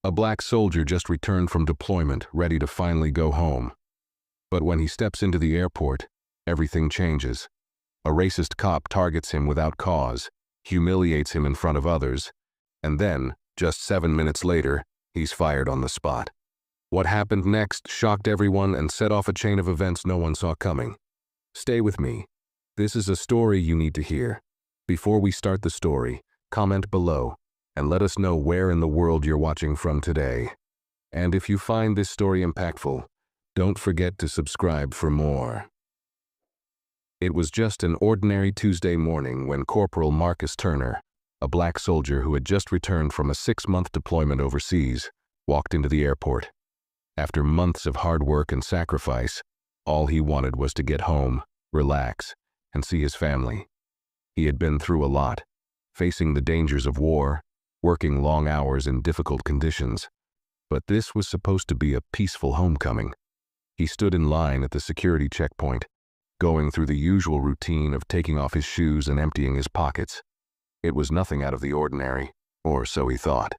A black soldier just returned from deployment, ready to finally go home. But when he steps into the airport, everything changes. A racist cop targets him without cause, humiliates him in front of others, and then, just 7 minutes later, he's fired on the spot. What happened next shocked everyone and set off a chain of events no one saw coming. Stay with me. This is a story you need to hear. Before we start the story, comment below and let us know where in the world you're watching from today. And if you find this story impactful, don't forget to subscribe for more. It was just an ordinary Tuesday morning when Corporal Marcus Turner, a black soldier who had just returned from a 6-month deployment overseas, walked into the airport. After months of hard work and sacrifice, all he wanted was to get home, relax, and see his family. He had been through a lot, facing the dangers of war, working long hours in difficult conditions, but this was supposed to be a peaceful homecoming. He stood in line at the security checkpoint, going through the usual routine of taking off his shoes and emptying his pockets. It was nothing out of the ordinary, or so he thought.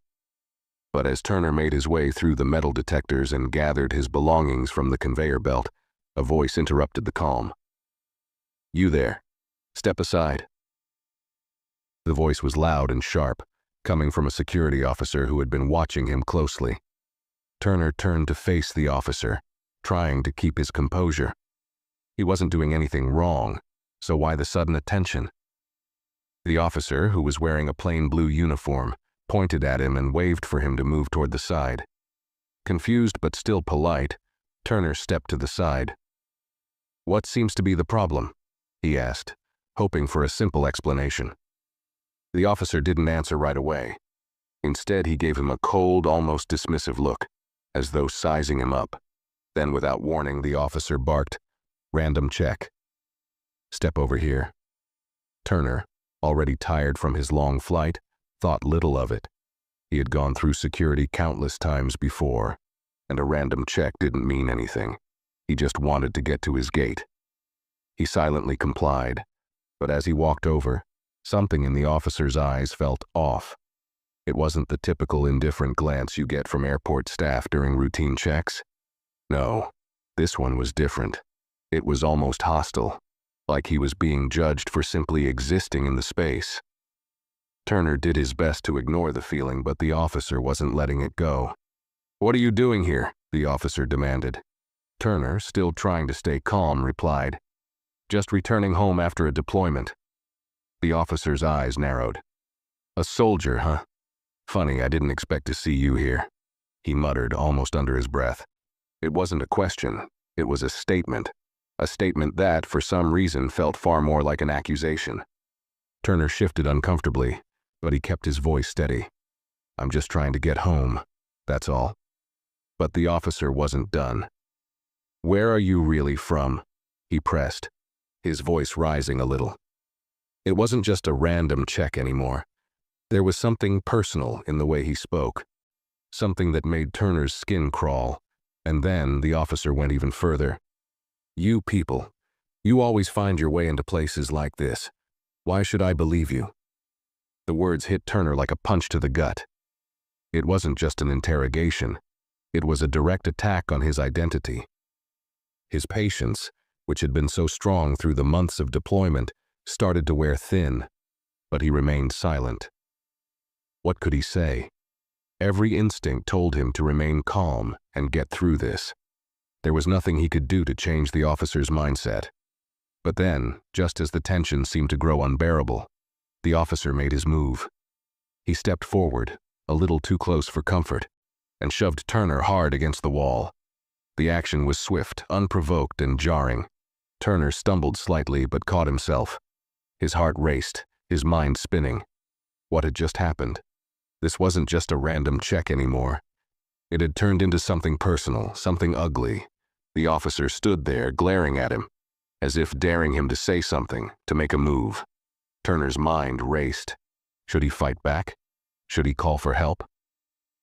But as Turner made his way through the metal detectors and gathered his belongings from the conveyor belt, a voice interrupted the calm. "You there. Step aside." The voice was loud and sharp, coming from a security officer who had been watching him closely. Turner turned to face the officer, trying to keep his composure. He wasn't doing anything wrong, so why the sudden attention? The officer, who was wearing a plain blue uniform, pointed at him and waved for him to move toward the side. Confused but still polite, Turner stepped to the side. "What seems to be the problem?" he asked, hoping for a simple explanation. The officer didn't answer right away. Instead, he gave him a cold, almost dismissive look, as though sizing him up. Then, without warning, the officer barked, "Random check. Step over here." Turner, already tired from his long flight, thought little of it. He had gone through security countless times before, and a random check didn't mean anything. He just wanted to get to his gate. He silently complied, but as he walked over, something in the officer's eyes felt off. It wasn't the typical indifferent glance you get from airport staff during routine checks. No, this one was different. It was almost hostile, like he was being judged for simply existing in the space. Turner did his best to ignore the feeling, but the officer wasn't letting it go. "What are you doing here?" the officer demanded. Turner, still trying to stay calm, replied, "Just returning home after a deployment." The officer's eyes narrowed. "A soldier, huh? Funny, I didn't expect to see you here," he muttered almost under his breath. It wasn't a question, it was a statement. A statement that, for some reason, felt far more like an accusation. Turner shifted uncomfortably, but he kept his voice steady. "I'm just trying to get home, that's all." But the officer wasn't done. "Where are you really from?" he pressed, his voice rising a little. It wasn't just a random check anymore. There was something personal in the way he spoke, something that made Turner's skin crawl, and then the officer went even further. "You people, you always find your way into places like this. Why should I believe you?" The words hit Turner like a punch to the gut. It wasn't just an interrogation. It was a direct attack on his identity. His patience, which had been so strong through the months of deployment, started to wear thin, but he remained silent. What could he say? Every instinct told him to remain calm and get through this. There was nothing he could do to change the officer's mindset. But then, just as the tension seemed to grow unbearable, the officer made his move. He stepped forward, a little too close for comfort, and shoved Turner hard against the wall. The action was swift, unprovoked, and jarring. Turner stumbled slightly but caught himself. His heart raced, his mind spinning. What had just happened? This wasn't just a random check anymore. It had turned into something personal, something ugly. The officer stood there, glaring at him, as if daring him to say something, to make a move. Turner's mind raced. Should he fight back? Should he call for help?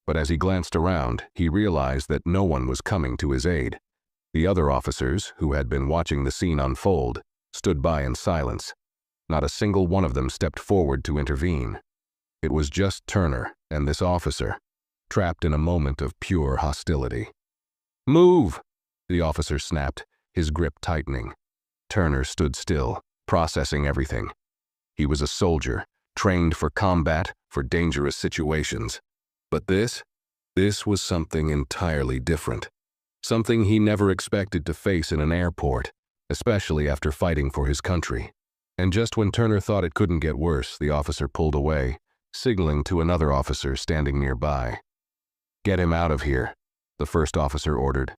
But as he glanced around, he realized that no one was coming to his aid. The other officers, who had been watching the scene unfold, stood by in silence. Not a single one of them stepped forward to intervene. It was just Turner and this officer. trapped in a moment of pure hostility. "Move!" the officer snapped, his grip tightening. Turner stood still, processing everything. He was a soldier, trained for combat, for dangerous situations. But this was something entirely different. Something he never expected to face in an airport, especially after fighting for his country. And just when Turner thought it couldn't get worse, the officer pulled away, signaling to another officer standing nearby. "Get him out of here," the first officer ordered.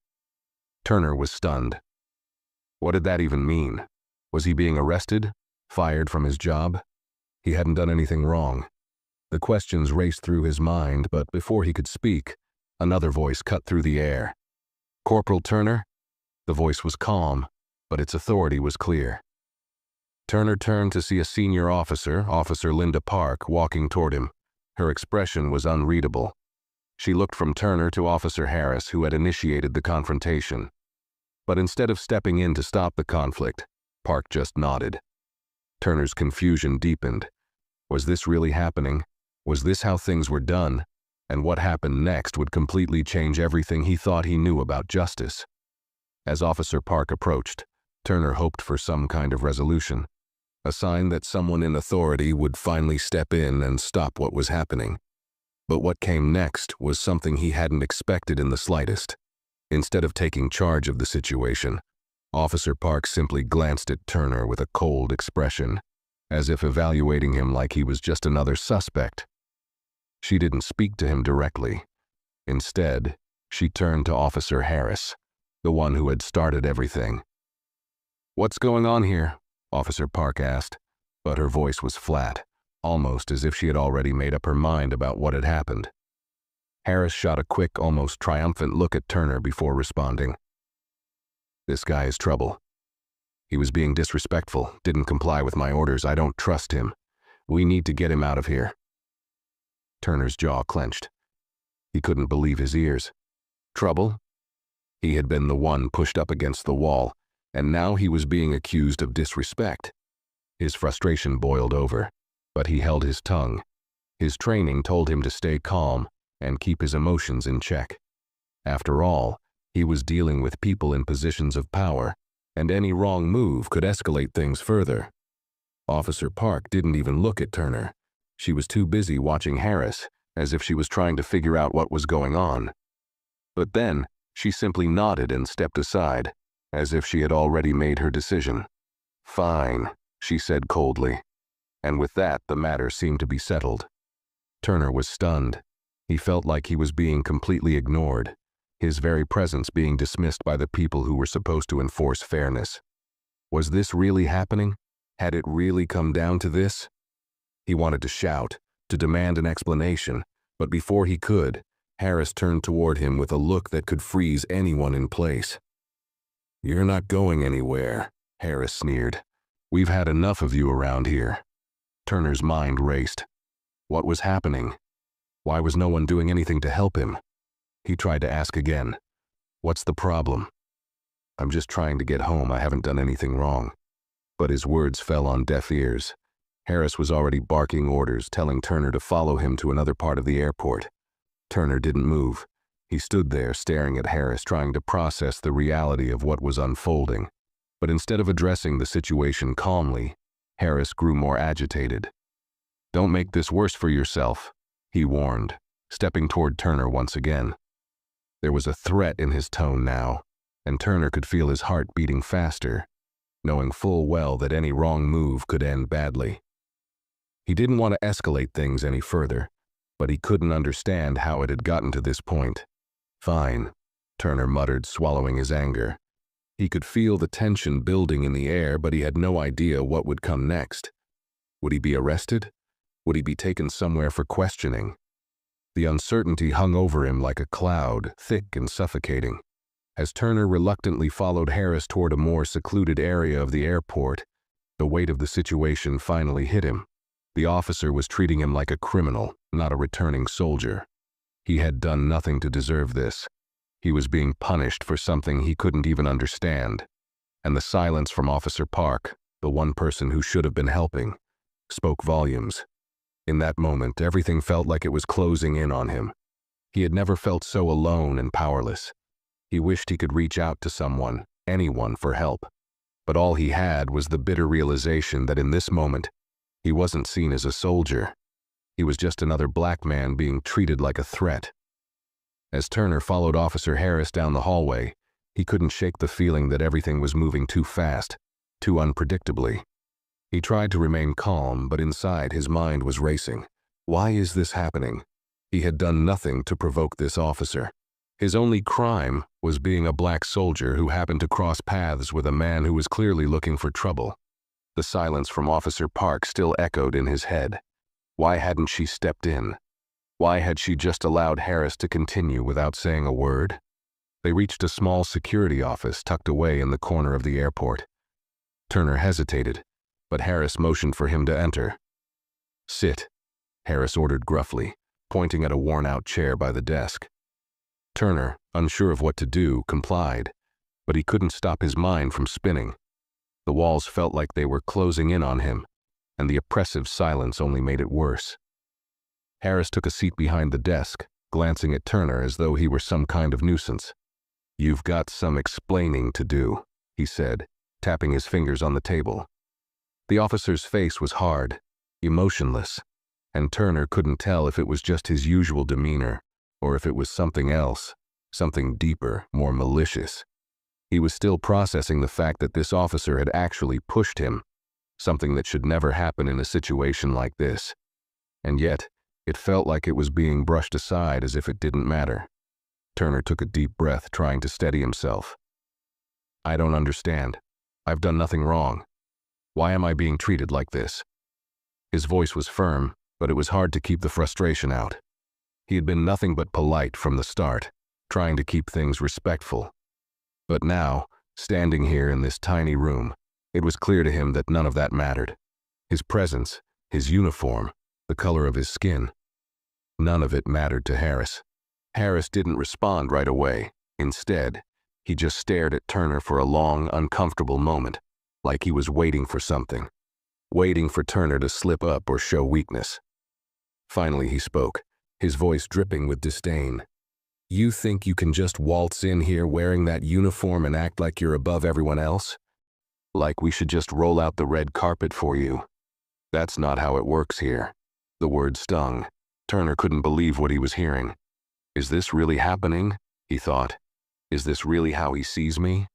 Turner was stunned. What did that even mean? Was he being arrested? Fired from his job? He hadn't done anything wrong. The questions raced through his mind, but before he could speak, another voice cut through the air. "Corporal Turner?" The voice was calm, but its authority was clear. Turner turned to see a senior officer, Officer Linda Park, walking toward him. Her expression was unreadable. She looked from Turner to Officer Harris, who had initiated the confrontation. But instead of stepping in to stop the conflict, Park just nodded. Turner's confusion deepened. Was this really happening? Was this how things were done? And what happened next would completely change everything he thought he knew about justice. As Officer Park approached, Turner hoped for some kind of resolution, a sign that someone in authority would finally step in and stop what was happening. But what came next was something he hadn't expected in the slightest. Instead of taking charge of the situation, Officer Park simply glanced at Turner with a cold expression, as if evaluating him like he was just another suspect. She didn't speak to him directly. Instead, she turned to Officer Harris, the one who had started everything. "What's going on here?" Officer Park asked, but her voice was flat, almost as if she had already made up her mind about what had happened. Harris shot a quick, almost triumphant look at Turner before responding. "This guy is trouble. He was being disrespectful, didn't comply with my orders. I don't trust him. We need to get him out of here." Turner's jaw clenched. He couldn't believe his ears. Trouble? He had been the one pushed up against the wall, and now he was being accused of disrespect. His frustration boiled over, but he held his tongue. His training told him to stay calm and keep his emotions in check. After all, he was dealing with people in positions of power, and any wrong move could escalate things further. Officer Park didn't even look at Turner. She was too busy watching Harris, as if she was trying to figure out what was going on. But then, she simply nodded and stepped aside, as if she had already made her decision. "Fine," she said coldly. And with that, the matter seemed to be settled. Turner was stunned. He felt like he was being completely ignored, his very presence being dismissed by the people who were supposed to enforce fairness. Was this really happening? Had it really come down to this? He wanted to shout, to demand an explanation, but before he could, Harris turned toward him with a look that could freeze anyone in place. "You're not going anywhere," Harris sneered. "We've had enough of you around here." Turner's mind raced. What was happening? Why was no one doing anything to help him? He tried to ask again. "What's the problem?" "I'm just trying to get home. I haven't done anything wrong." But his words fell on deaf ears. Harris was already barking orders, telling Turner to follow him to another part of the airport. Turner didn't move. He stood there staring at Harris, trying to process the reality of what was unfolding. But instead of addressing the situation calmly, Harris grew more agitated. "Don't make this worse for yourself," he warned, stepping toward Turner once again. There was a threat in his tone now, and Turner could feel his heart beating faster, knowing full well that any wrong move could end badly. He didn't want to escalate things any further, but he couldn't understand how it had gotten to this point. "Fine," Turner muttered, swallowing his anger. He could feel the tension building in the air, but he had no idea what would come next. Would he be arrested? Would he be taken somewhere for questioning? The uncertainty hung over him like a cloud, thick and suffocating. As Turner reluctantly followed Harris toward a more secluded area of the airport, the weight of the situation finally hit him. The officer was treating him like a criminal, not a returning soldier. He had done nothing to deserve this. He was being punished for something he couldn't even understand. And the silence from Officer Park, the one person who should have been helping, spoke volumes. In that moment, everything felt like it was closing in on him. He had never felt so alone and powerless. He wished he could reach out to someone, anyone, for help. But all he had was the bitter realization that in this moment, he wasn't seen as a soldier. He was just another black man being treated like a threat. As Turner followed Officer Harris down the hallway, he couldn't shake the feeling that everything was moving too fast, too unpredictably. He tried to remain calm, but inside his mind was racing. Why is this happening? He had done nothing to provoke this officer. His only crime was being a black soldier who happened to cross paths with a man who was clearly looking for trouble. The silence from Officer Park still echoed in his head. Why hadn't she stepped in? Why had she just allowed Harris to continue without saying a word? They reached a small security office tucked away in the corner of the airport. Turner hesitated, but Harris motioned for him to enter. "Sit," Harris ordered gruffly, pointing at a worn-out chair by the desk. Turner, unsure of what to do, complied, but he couldn't stop his mind from spinning. The walls felt like they were closing in on him, and the oppressive silence only made it worse. Harris took a seat behind the desk, glancing at Turner as though he were some kind of nuisance. "You've got some explaining to do," he said, tapping his fingers on the table. The officer's face was hard, emotionless, and Turner couldn't tell if it was just his usual demeanor or if it was something else, something deeper, more malicious. He was still processing the fact that this officer had actually pushed him, something that should never happen in a situation like this. And yet, it felt like it was being brushed aside as if it didn't matter. Turner took a deep breath, trying to steady himself. "I don't understand. I've done nothing wrong. Why am I being treated like this?" His voice was firm, but it was hard to keep the frustration out. He had been nothing but polite from the start, trying to keep things respectful. But now, standing here in this tiny room, it was clear to him that none of that mattered. His presence, his uniform, the color of his skin, none of it mattered to Harris. Harris didn't respond right away. Instead, he just stared at Turner for a long, uncomfortable moment, like he was waiting for something, waiting for Turner to slip up or show weakness. Finally, he spoke, his voice dripping with disdain. "You think you can just waltz in here wearing that uniform and act like you're above everyone else? Like we should just roll out the red carpet for you? That's not how it works here." The word stung. Turner couldn't believe what he was hearing. Is this really happening? He thought. Is this really how he sees me?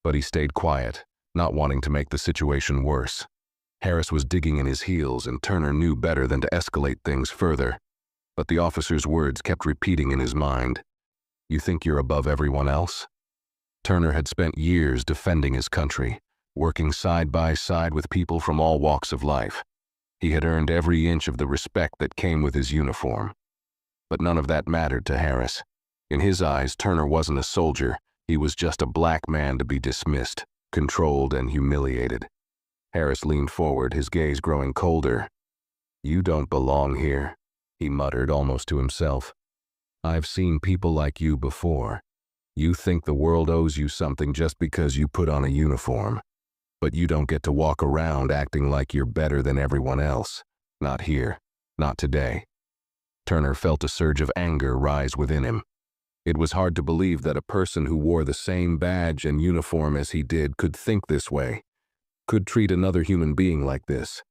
But he stayed quiet, not wanting to make the situation worse. Harris was digging in his heels, and Turner knew better than to escalate things further. But the officer's words kept repeating in his mind. "You think you're above everyone else?" Turner had spent years defending his country, working side by side with people from all walks of life. He had earned every inch of the respect that came with his uniform. But none of that mattered to Harris. In his eyes, Turner wasn't a soldier. He was just a black man to be dismissed, controlled, and humiliated. Harris leaned forward, his gaze growing colder. "You don't belong here," he muttered almost to himself. "I've seen people like you before. You think the world owes you something just because you put on a uniform. But you don't get to walk around acting like you're better than everyone else. Not here. Not today." Turner felt a surge of anger rise within him. It was hard to believe that a person who wore the same badge and uniform as he did could think this way, could treat another human being like this.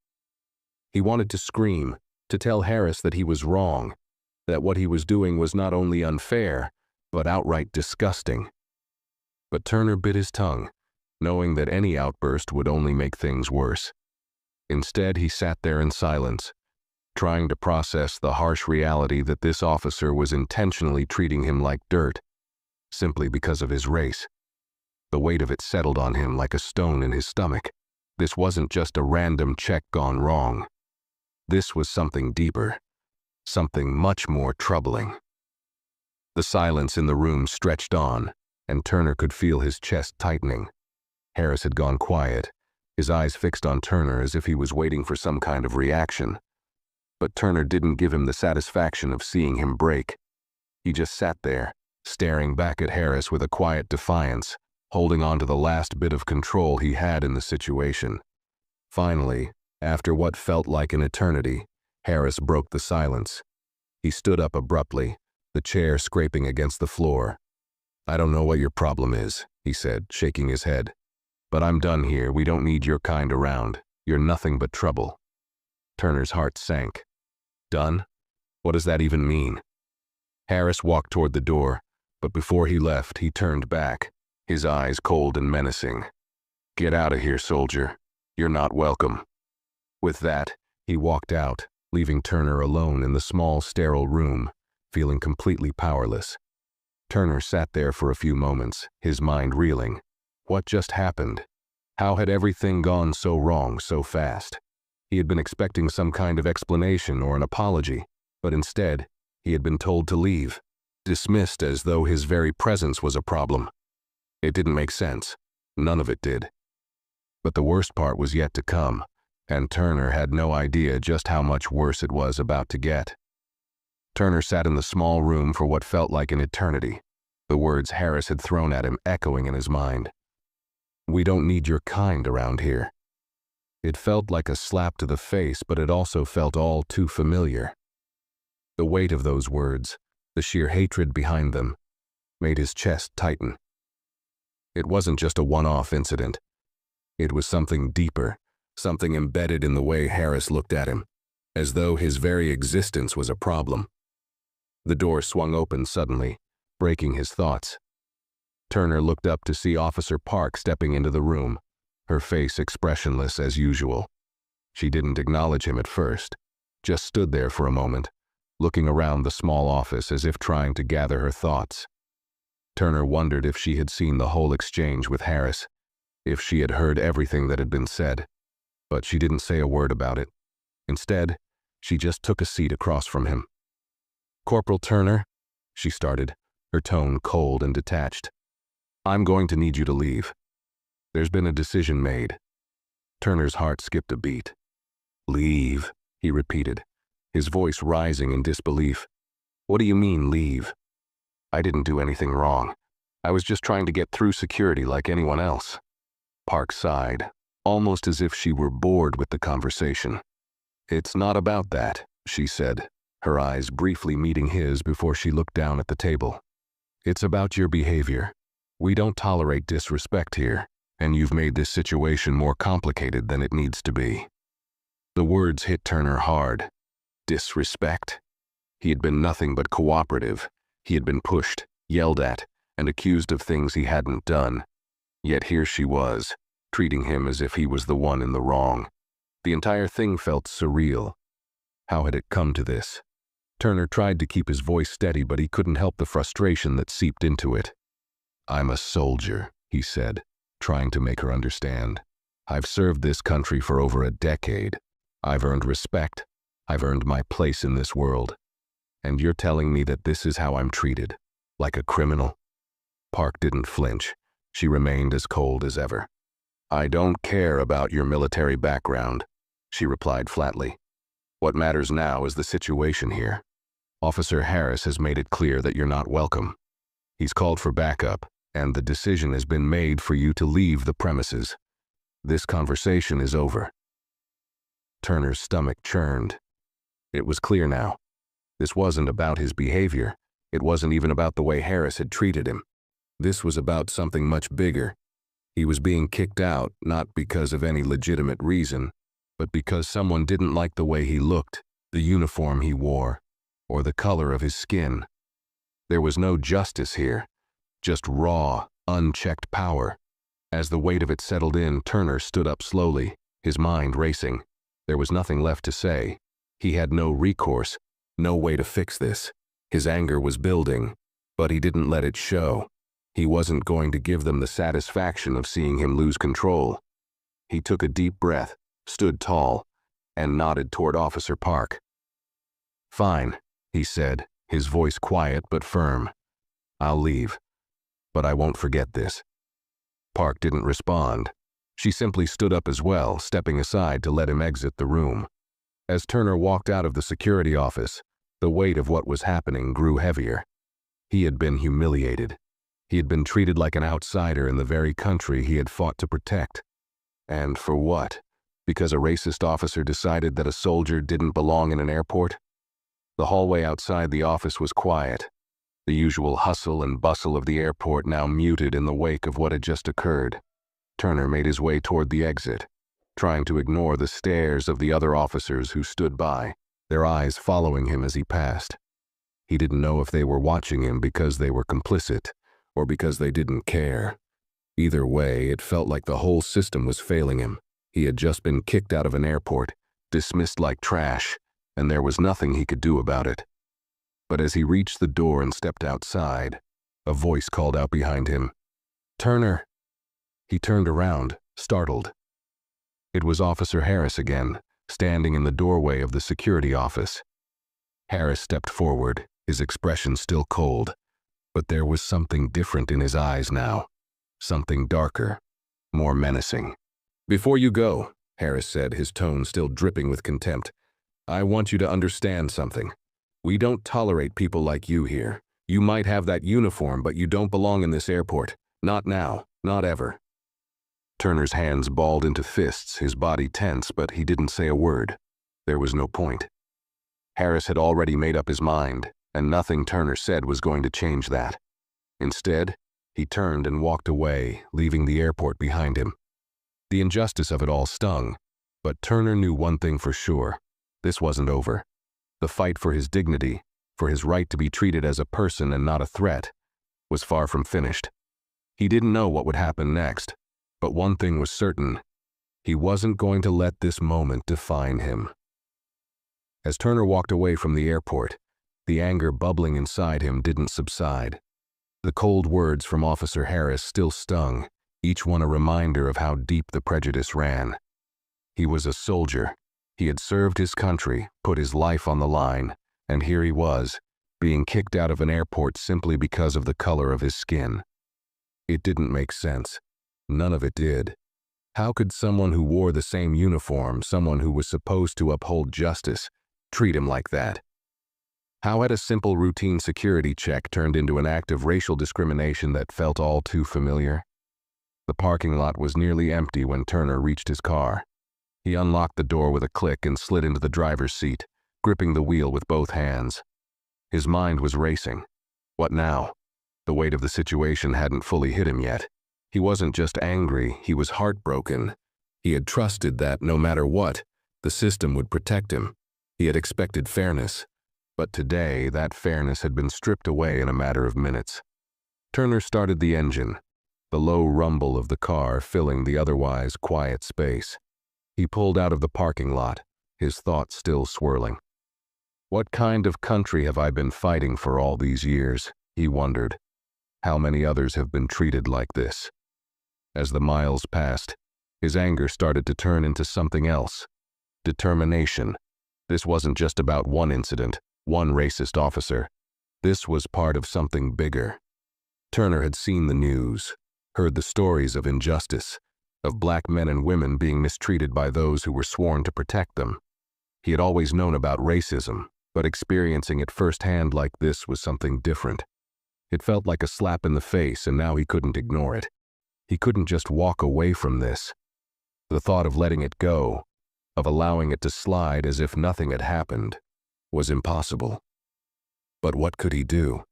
He wanted to scream, to tell Harris that he was wrong, that what he was doing was not only unfair, but outright disgusting. But Turner bit his tongue, knowing that any outburst would only make things worse. Instead, he sat there in silence, trying to process the harsh reality that this officer was intentionally treating him like dirt, simply because of his race. The weight of it settled on him like a stone in his stomach. This wasn't just a random check gone wrong. This was something deeper, something much more troubling. The silence in the room stretched on, and Turner could feel his chest tightening. Harris had gone quiet, his eyes fixed on Turner as if he was waiting for some kind of reaction. But Turner didn't give him the satisfaction of seeing him break. He just sat there, staring back at Harris with a quiet defiance, holding on to the last bit of control he had in the situation. Finally, after what felt like an eternity, Harris broke the silence. He stood up abruptly, the chair scraping against the floor. "I don't know what your problem is," he said, shaking his head. "But I'm done here. We don't need your kind around. You're nothing but trouble." Turner's heart sank. Done? What does that even mean? Harris walked toward the door, but before he left, he turned back, his eyes cold and menacing. "Get out of here, soldier. You're not welcome." With that, he walked out, leaving Turner alone in the small, sterile room, feeling completely powerless. Turner sat there for a few moments, his mind reeling. What just happened? How had everything gone so wrong so fast? He had been expecting some kind of explanation or an apology, but instead, he had been told to leave, dismissed as though his very presence was a problem. It didn't make sense. None of it did. But the worst part was yet to come, and Turner had no idea just how much worse it was about to get. Turner sat in the small room for what felt like an eternity, the words Harris had thrown at him echoing in his mind. "We don't need your kind around here." It felt like a slap to the face, but it also felt all too familiar. The weight of those words, the sheer hatred behind them, made his chest tighten. It wasn't just a one-off incident. It was something deeper, something embedded in the way Harris looked at him, as though his very existence was a problem. The door swung open suddenly, breaking his thoughts. Turner looked up to see Officer Park stepping into the room, her face expressionless as usual. She didn't acknowledge him at first, just stood there for a moment, looking around the small office as if trying to gather her thoughts. Turner wondered if she had seen the whole exchange with Harris, if she had heard everything that had been said, but she didn't say a word about it. Instead, she just took a seat across from him. "Corporal Turner," she started, her tone cold and detached. "I'm going to need you to leave. There's been a decision made." Turner's heart skipped a beat. "Leave," he repeated, his voice rising in disbelief. "What do you mean, leave? I didn't do anything wrong. I was just trying to get through security like anyone else." Park sighed, almost as if she were bored with the conversation. "It's not about that," she said, her eyes briefly meeting his before she looked down at the table. "It's about your behavior. We don't tolerate disrespect here, and you've made this situation more complicated than it needs to be." The words hit Turner hard. Disrespect? He had been nothing but cooperative. He had been pushed, yelled at, and accused of things he hadn't done. Yet here she was, treating him as if he was the one in the wrong. The entire thing felt surreal. How had it come to this? Turner tried to keep his voice steady, but he couldn't help the frustration that seeped into it. "I'm a soldier," he said, trying to make her understand. "I've served this country for over a decade. I've earned respect. I've earned my place in this world. And you're telling me that this is how I'm treated, like a criminal?" Park didn't flinch. She remained as cold as ever. "I don't care about your military background," she replied flatly. "What matters now is the situation here. Officer Harris has made it clear that you're not welcome. He's called for backup, and the decision has been made for you to leave the premises. This conversation is over." Turner's stomach churned. It was clear now. This wasn't about his behavior. It wasn't even about the way Harris had treated him. This was about something much bigger. He was being kicked out, not because of any legitimate reason, but because someone didn't like the way he looked, the uniform he wore, or the color of his skin. There was no justice here, just raw, unchecked power. As the weight of it settled in, Turner stood up slowly, his mind racing. There was nothing left to say. He had no recourse, no way to fix this. His anger was building, but he didn't let it show. He wasn't going to give them the satisfaction of seeing him lose control. He took a deep breath, stood tall, and nodded toward Officer Park. "Fine," he said, his voice quiet but firm. "I'll leave, but I won't forget this." Park didn't respond. She simply stood up as well, stepping aside to let him exit the room. As Turner walked out of the security office, the weight of what was happening grew heavier. He had been humiliated. He had been treated like an outsider in the very country he had fought to protect. And for what? Because a racist officer decided that a soldier didn't belong in an airport? The hallway outside the office was quiet, The usual hustle and bustle of the airport now muted in the wake of what had just occurred. Turner made his way toward the exit, trying to ignore the stares of the other officers who stood by, their eyes following him as he passed. He didn't know if they were watching him because they were complicit or because they didn't care. Either way, it felt like the whole system was failing him. He had just been kicked out of an airport, dismissed like trash, and there was nothing he could do about it. But as he reached the door and stepped outside, a voice called out behind him, "Turner!" He turned around, startled. It was Officer Harris again, standing in the doorway of the security office. Harris stepped forward, his expression still cold, but there was something different in his eyes now. Something darker, more menacing. "Before you go," Harris said, his tone still dripping with contempt, "I want you to understand something. We don't tolerate people like you here. You might have that uniform, but you don't belong in this airport. Not now, not ever." Turner's hands balled into fists, his body tense, but he didn't say a word. There was no point. Harris had already made up his mind, and nothing Turner said was going to change that. Instead, he turned and walked away, leaving the airport behind him. The injustice of it all stung, but Turner knew one thing for sure. This wasn't over. The fight for his dignity, for his right to be treated as a person and not a threat, was far from finished. He didn't know what would happen next, but one thing was certain. He wasn't going to let this moment define him. As Turner walked away from the airport, the anger bubbling inside him didn't subside. The cold words from Officer Harris still stung, each one a reminder of how deep the prejudice ran. He was a soldier. He had served his country, put his life on the line, and here he was, being kicked out of an airport simply because of the color of his skin. It didn't make sense. None of it did. How could someone who wore the same uniform, someone who was supposed to uphold justice, treat him like that? How had a simple routine security check turned into an act of racial discrimination that felt all too familiar? The parking lot was nearly empty when Turner reached his car. He unlocked the door with a click and slid into the driver's seat, gripping the wheel with both hands. His mind was racing. What now? The weight of the situation hadn't fully hit him yet. He wasn't just angry, he was heartbroken. He had trusted that, no matter what, the system would protect him. He had expected fairness. But today, that fairness had been stripped away in a matter of minutes. Turner started the engine, the low rumble of the car filling the otherwise quiet space. He pulled out of the parking lot, his thoughts still swirling. What kind of country have I been fighting for all these years? He wondered. How many others have been treated like this? As the miles passed, his anger started to turn into something else. Determination. This wasn't just about one incident, one racist officer. This was part of something bigger. Turner had seen the news, heard the stories of injustice, of black men and women being mistreated by those who were sworn to protect them. He had always known about racism, but experiencing it firsthand like this was something different. It felt like a slap in the face, and now he couldn't ignore it. He couldn't just walk away from this. The thought of letting it go, of allowing it to slide as if nothing had happened, was impossible. But what could he do?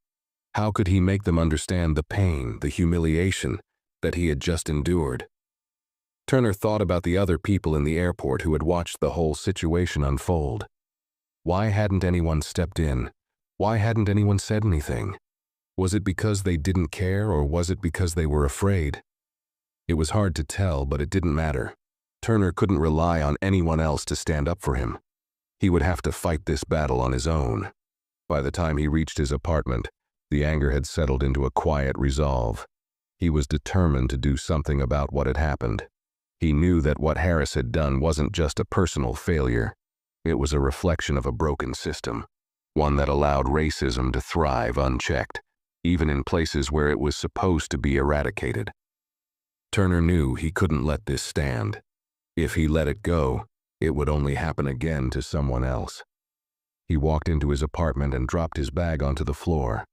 How could he make them understand the pain, the humiliation that he had just endured? Turner thought about the other people in the airport who had watched the whole situation unfold. Why hadn't anyone stepped in? Why hadn't anyone said anything? Was it because they didn't care, or was it because they were afraid? It was hard to tell, but it didn't matter. Turner couldn't rely on anyone else to stand up for him. He would have to fight this battle on his own. By the time he reached his apartment, the anger had settled into a quiet resolve. He was determined to do something about what had happened. He knew that what Harris had done wasn't just a personal failure. It was a reflection of a broken system, one that allowed racism to thrive unchecked, even in places where it was supposed to be eradicated. Turner knew he couldn't let this stand. If he let it go, it would only happen again to someone else. He walked into his apartment and dropped his bag onto the floor.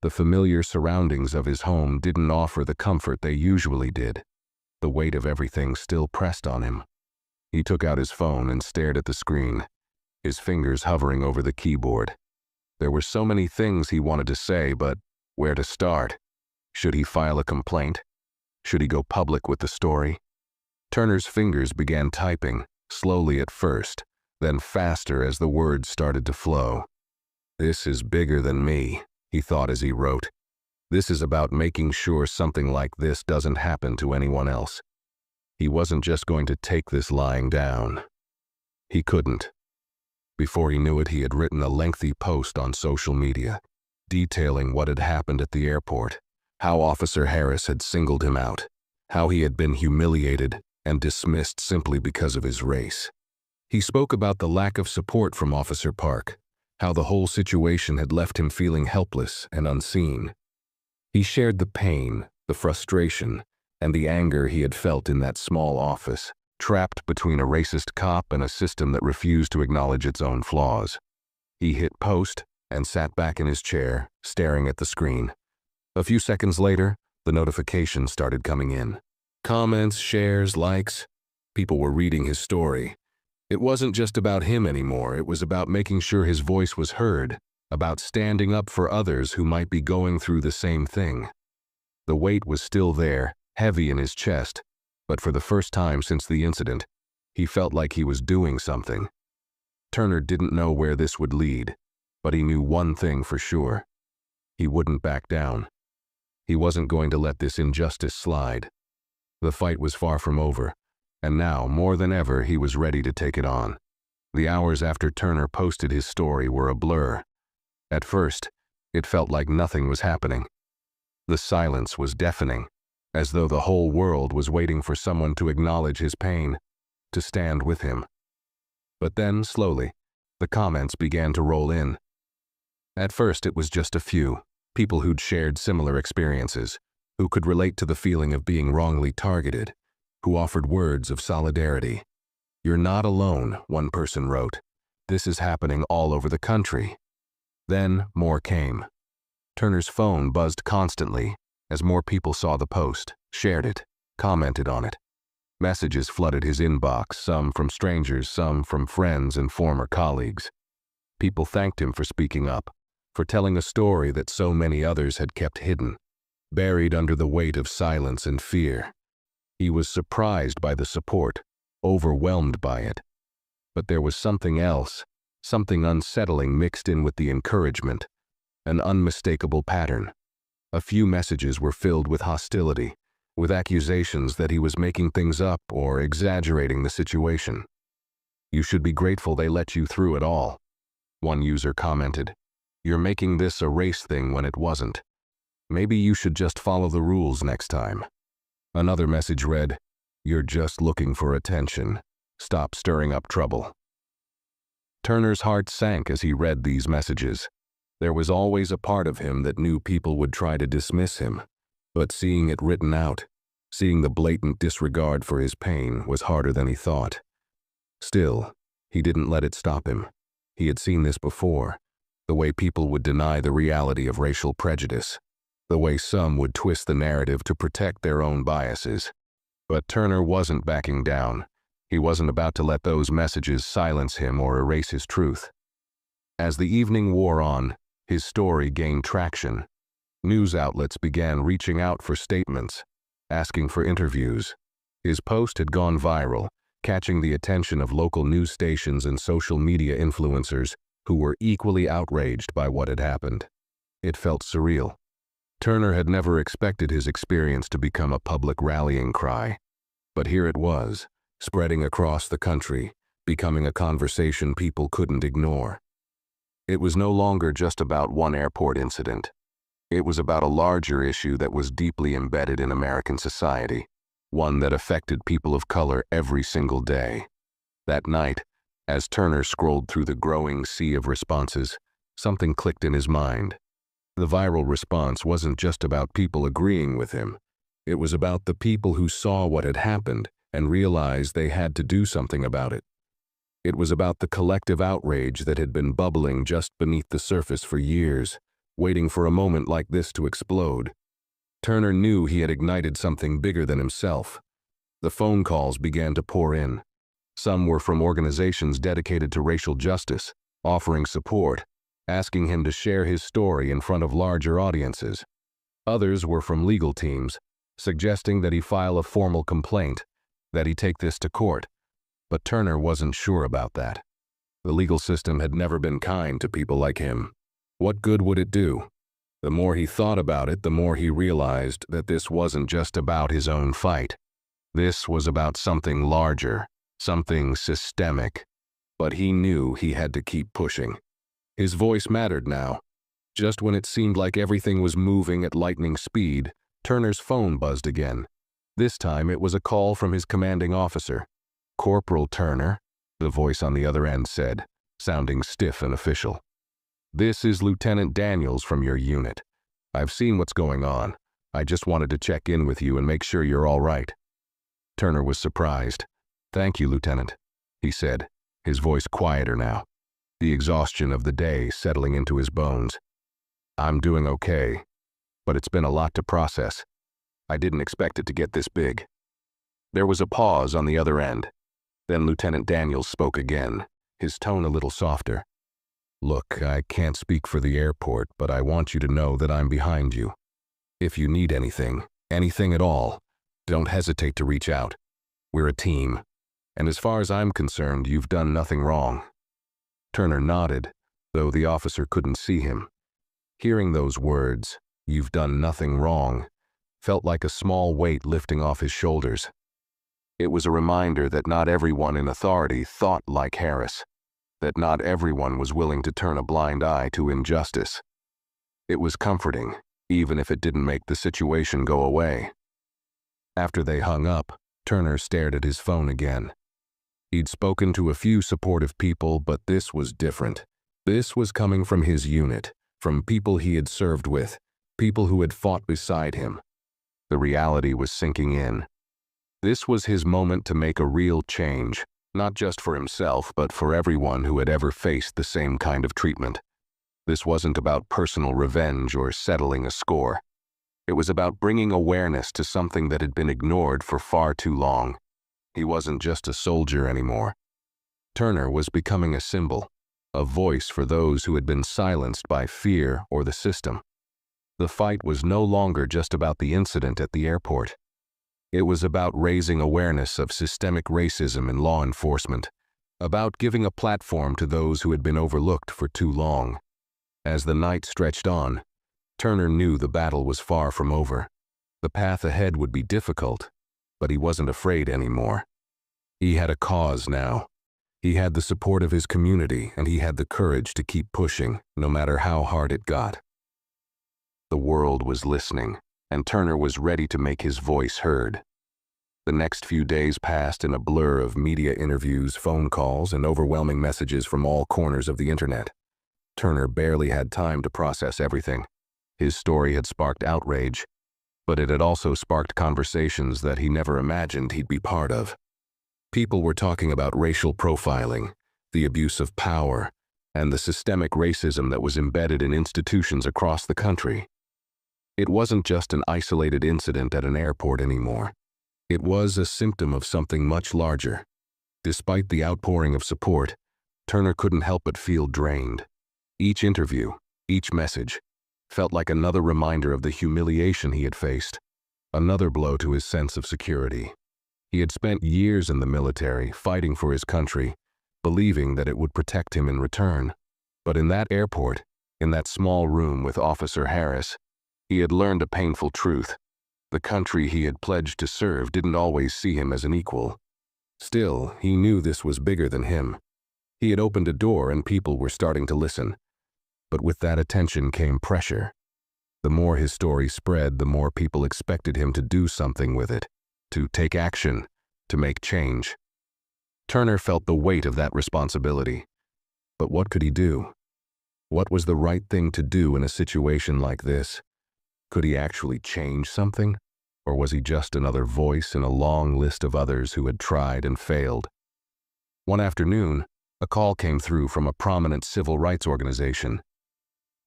The familiar surroundings of his home didn't offer the comfort they usually did. The weight of everything still pressed on him. He took out his phone and stared at the screen, his fingers hovering over the keyboard. There were so many things he wanted to say, but where to start? Should he file a complaint? Should he go public with the story? Turner's fingers began typing, slowly at first, then faster as the words started to flow. "This is bigger than me," he thought as he wrote. "This is about making sure something like this doesn't happen to anyone else." He wasn't just going to take this lying down. He couldn't. Before he knew it, he had written a lengthy post on social media, detailing what had happened at the airport, how Officer Harris had singled him out, how he had been humiliated and dismissed simply because of his race. He spoke about the lack of support from Officer Park, how the whole situation had left him feeling helpless and unseen. He shared the pain, the frustration, and the anger he had felt in that small office, trapped between a racist cop and a system that refused to acknowledge its own flaws. He hit post and sat back in his chair, staring at the screen. A few seconds later, the notifications started coming in. Comments, shares, likes. People were reading his story. It wasn't just about him anymore. It was about making sure his voice was heard, about standing up for others who might be going through the same thing. The weight was still there, heavy in his chest, but for the first time since the incident, he felt like he was doing something. Turner didn't know where this would lead, but he knew one thing for sure. He wouldn't back down. He wasn't going to let this injustice slide. The fight was far from over, and now, more than ever, he was ready to take it on. The hours after Turner posted his story were a blur. At first, it felt like nothing was happening. The silence was deafening, as though the whole world was waiting for someone to acknowledge his pain, to stand with him. But then, slowly, the comments began to roll in. At first, it was just a few, people who'd shared similar experiences, who could relate to the feeling of being wrongly targeted, who offered words of solidarity. "You're not alone," one person wrote. "This is happening all over the country." Then, more came. Turner's phone buzzed constantly as more people saw the post, shared it, commented on it. Messages flooded his inbox, some from strangers, some from friends and former colleagues. People thanked him for speaking up, for telling a story that so many others had kept hidden, buried under the weight of silence and fear. He was surprised by the support, overwhelmed by it. But there was something else, something unsettling mixed in with the encouragement, an unmistakable pattern. A few messages were filled with hostility, with accusations that he was making things up or exaggerating the situation. "You should be grateful they let you through it all," one user commented. "You're making this a race thing when it wasn't. Maybe you should just follow the rules next time." Another message read, "You're just looking for attention. Stop stirring up trouble." Turner's heart sank as he read these messages. There was always a part of him that knew people would try to dismiss him, but seeing it written out, seeing the blatant disregard for his pain, was harder than he thought. Still, he didn't let it stop him. He had seen this before, the way people would deny the reality of racial prejudice, the way some would twist the narrative to protect their own biases. But Turner wasn't backing down. He wasn't about to let those messages silence him or erase his truth. As the evening wore on, his story gained traction. News outlets began reaching out for statements, asking for interviews. His post had gone viral, catching the attention of local news stations and social media influencers who were equally outraged by what had happened. It felt surreal. Turner had never expected his experience to become a public rallying cry. But here it was, spreading across the country, becoming a conversation people couldn't ignore. It was no longer just about one airport incident. It was about a larger issue that was deeply embedded in American society, one that affected people of color every single day. That night, as Turner scrolled through the growing sea of responses, something clicked in his mind. The viral response wasn't just about people agreeing with him. It was about the people who saw what had happened and realized they had to do something about it. It was about the collective outrage that had been bubbling just beneath the surface for years, waiting for a moment like this to explode. Turner knew he had ignited something bigger than himself. The phone calls began to pour in. Some were from organizations dedicated to racial justice, offering support. asking him to share his story in front of larger audiences. Others were from legal teams, suggesting that he file a formal complaint, that he take this to court. But Turner wasn't sure about that. The legal system had never been kind to people like him. What good would it do? The more he thought about it, the more he realized that this wasn't just about his own fight. This was about something larger, something systemic. But he knew he had to keep pushing. His voice mattered now. Just when it seemed like everything was moving at lightning speed, Turner's phone buzzed again. This time it was a call from his commanding officer. "Corporal Turner," the voice on the other end said, sounding stiff and official. "This is Lieutenant Daniels from your unit. I've seen what's going on. I just wanted to check in with you and make sure you're all right." Turner was surprised. "Thank you, Lieutenant," he said, his voice quieter now, the exhaustion of the day settling into his bones. "I'm doing okay, but it's been a lot to process. I didn't expect it to get this big." There was a pause on the other end. Then Lieutenant Daniels spoke again, his tone a little softer. "Look, I can't speak for the airport, but I want you to know that I'm behind you. If you need anything at all, don't hesitate to reach out. We're a team, and as far as I'm concerned, you've done nothing wrong." Turner nodded, though the officer couldn't see him. Hearing those words, "You've done nothing wrong," felt like a small weight lifting off his shoulders. It was a reminder that not everyone in authority thought like Harris, that not everyone was willing to turn a blind eye to injustice. It was comforting, even if it didn't make the situation go away. After they hung up, Turner stared at his phone again. He'd spoken to a few supportive people, but this was different. This was coming from his unit, from people he had served with, people who had fought beside him. The reality was sinking in. This was his moment to make a real change, not just for himself, but for everyone who had ever faced the same kind of treatment. This wasn't about personal revenge or settling a score. It was about bringing awareness to something that had been ignored for far too long. He wasn't just a soldier anymore. Turner was becoming a symbol, a voice for those who had been silenced by fear or the system. The fight was no longer just about the incident at the airport. It was about raising awareness of systemic racism in law enforcement, about giving a platform to those who had been overlooked for too long. As the night stretched on, Turner knew the battle was far from over. The path ahead would be difficult, but he wasn't afraid anymore. He had a cause now. He had the support of his community, and he had the courage to keep pushing, no matter how hard it got. The world was listening, and Turner was ready to make his voice heard. The next few days passed in a blur of media interviews, phone calls, and overwhelming messages from all corners of the internet. Turner barely had time to process everything. His story had sparked outrage, but it had also sparked conversations that he never imagined he'd be part of. People were talking about racial profiling, the abuse of power, and the systemic racism that was embedded in institutions across the country. It wasn't just an isolated incident at an airport anymore. It was a symptom of something much larger. Despite the outpouring of support, Turner couldn't help but feel drained. Each interview, each message, felt like another reminder of the humiliation he had faced, another blow to his sense of security. He had spent years in the military, fighting for his country, believing that it would protect him in return. But in that airport, in that small room with Officer Harris, he had learned a painful truth. The country he had pledged to serve didn't always see him as an equal. Still, he knew this was bigger than him. He had opened a door and people were starting to listen. But with that attention came pressure. The more his story spread, the more people expected him to do something with it, to take action, to make change. Turner felt the weight of that responsibility. But what could he do? What was the right thing to do in a situation like this? Could he actually change something? Or was he just another voice in a long list of others who had tried and failed? One afternoon, a call came through from a prominent civil rights organization.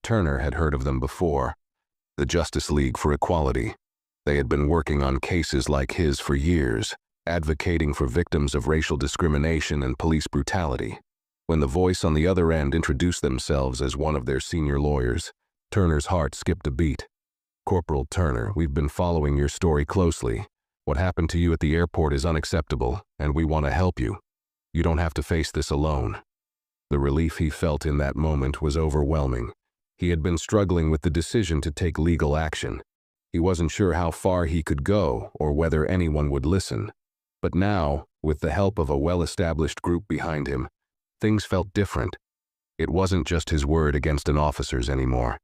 Turner had heard of them before, the Justice League for Equality. They had been working on cases like his for years, advocating for victims of racial discrimination and police brutality. When the voice on the other end introduced themselves as one of their senior lawyers, Turner's heart skipped a beat. "Corporal Turner, we've been following your story closely. What happened to you at the airport is unacceptable, and we want to help you. You don't have to face this alone." The relief he felt in that moment was overwhelming. He had been struggling with the decision to take legal action. He wasn't sure how far he could go or whether anyone would listen. But now, with the help of a well-established group behind him, things felt different. It wasn't just his word against an officer's anymore.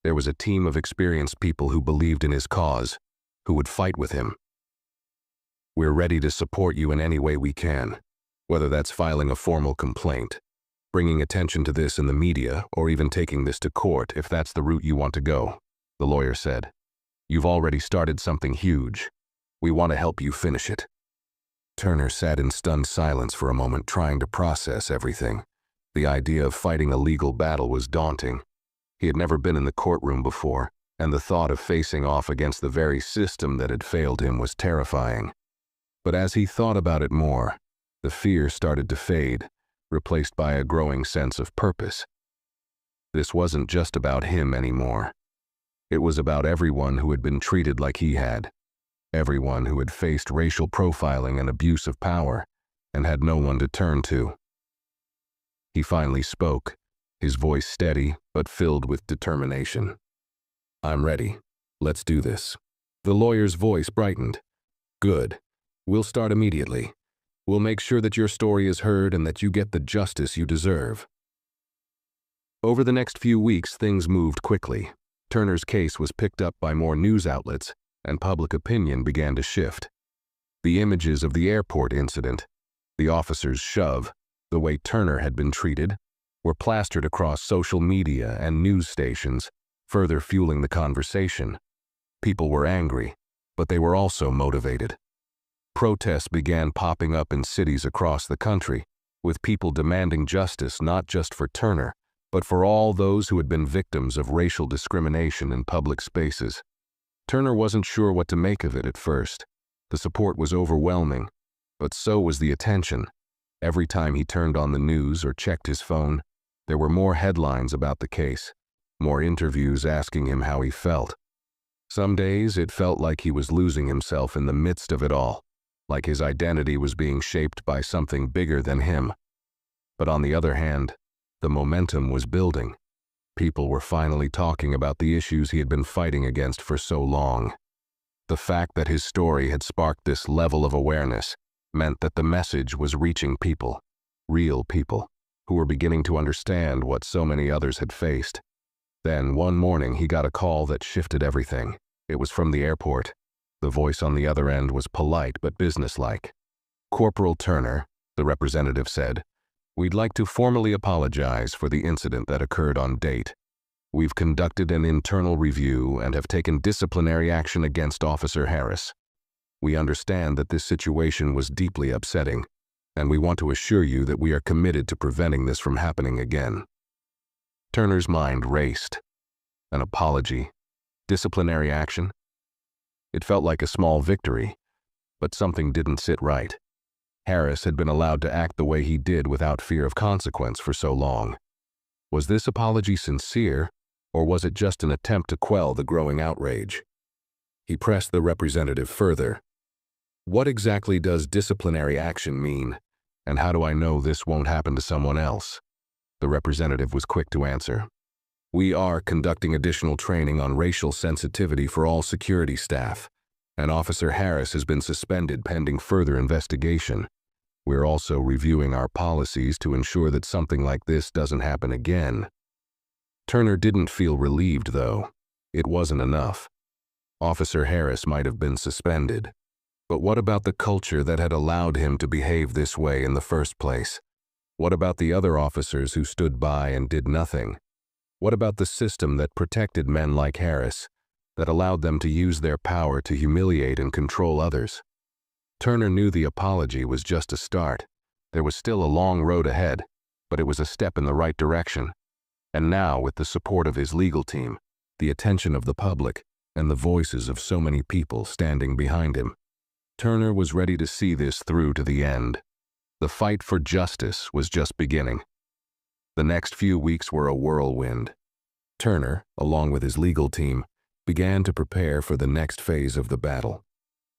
There was a team of experienced people who believed in his cause, who would fight with him. "We're ready to support you in any way we can, whether that's filing a formal complaint, bringing attention to this in the media, or even taking this to court if that's the route you want to go," the lawyer said. "You've already started something huge. We want to help you finish it." Turner sat in stunned silence for a moment, trying to process everything. The idea of fighting a legal battle was daunting. He had never been in the courtroom before, and the thought of facing off against the very system that had failed him was terrifying. But as he thought about it more, the fear started to fade, replaced by a growing sense of purpose. This wasn't just about him anymore. It was about everyone who had been treated like he had. Everyone who had faced racial profiling and abuse of power, and had no one to turn to. He finally spoke, his voice steady but filled with determination. "I'm ready. Let's do this." The lawyer's voice brightened. "Good. We'll start immediately. We'll make sure that your story is heard and that you get the justice you deserve." Over the next few weeks, things moved quickly. Turner's case was picked up by more news outlets, and public opinion began to shift. The images of the airport incident, the officer's shove, the way Turner had been treated, were plastered across social media and news stations, further fueling the conversation. People were angry, but they were also motivated. Protests began popping up in cities across the country, with people demanding justice not just for Turner, but for all those who had been victims of racial discrimination in public spaces. Turner wasn't sure what to make of it at first. The support was overwhelming, but so was the attention. Every time he turned on the news or checked his phone, there were more headlines about the case, more interviews asking him how he felt. Some days it felt like he was losing himself in the midst of it all, like his identity was being shaped by something bigger than him. But on the other hand, the momentum was building. People were finally talking about the issues he had been fighting against for so long. The fact that his story had sparked this level of awareness meant that the message was reaching people, real people, who were beginning to understand what so many others had faced. Then, one morning, he got a call that shifted everything. It was from the airport. The voice on the other end was polite but businesslike. "Corporal Turner," the representative said, "we'd like to formally apologize for the incident that occurred on date. We've conducted an internal review and have taken disciplinary action against Officer Harris. We understand that this situation was deeply upsetting, and we want to assure you that we are committed to preventing this from happening again." Turner's mind raced. An apology? Disciplinary action? It felt like a small victory, but something didn't sit right. Harris had been allowed to act the way he did without fear of consequence for so long. Was this apology sincere, or was it just an attempt to quell the growing outrage? He pressed the representative further. "What exactly does disciplinary action mean, and how do I know this won't happen to someone else?" The representative was quick to answer. "We are conducting additional training on racial sensitivity for all security staff, and Officer Harris has been suspended pending further investigation. We're also reviewing our policies to ensure that something like this doesn't happen again." Turner didn't feel relieved, though. It wasn't enough. Officer Harris might have been suspended. But what about the culture that had allowed him to behave this way in the first place? What about the other officers who stood by and did nothing? What about the system that protected men like Harris, that allowed them to use their power to humiliate and control others? Turner knew the apology was just a start. There was still a long road ahead, but it was a step in the right direction. And now, with the support of his legal team, the attention of the public, and the voices of so many people standing behind him, Turner was ready to see this through to the end. The fight for justice was just beginning. The next few weeks were a whirlwind. Turner, along with his legal team, began to prepare for the next phase of the battle.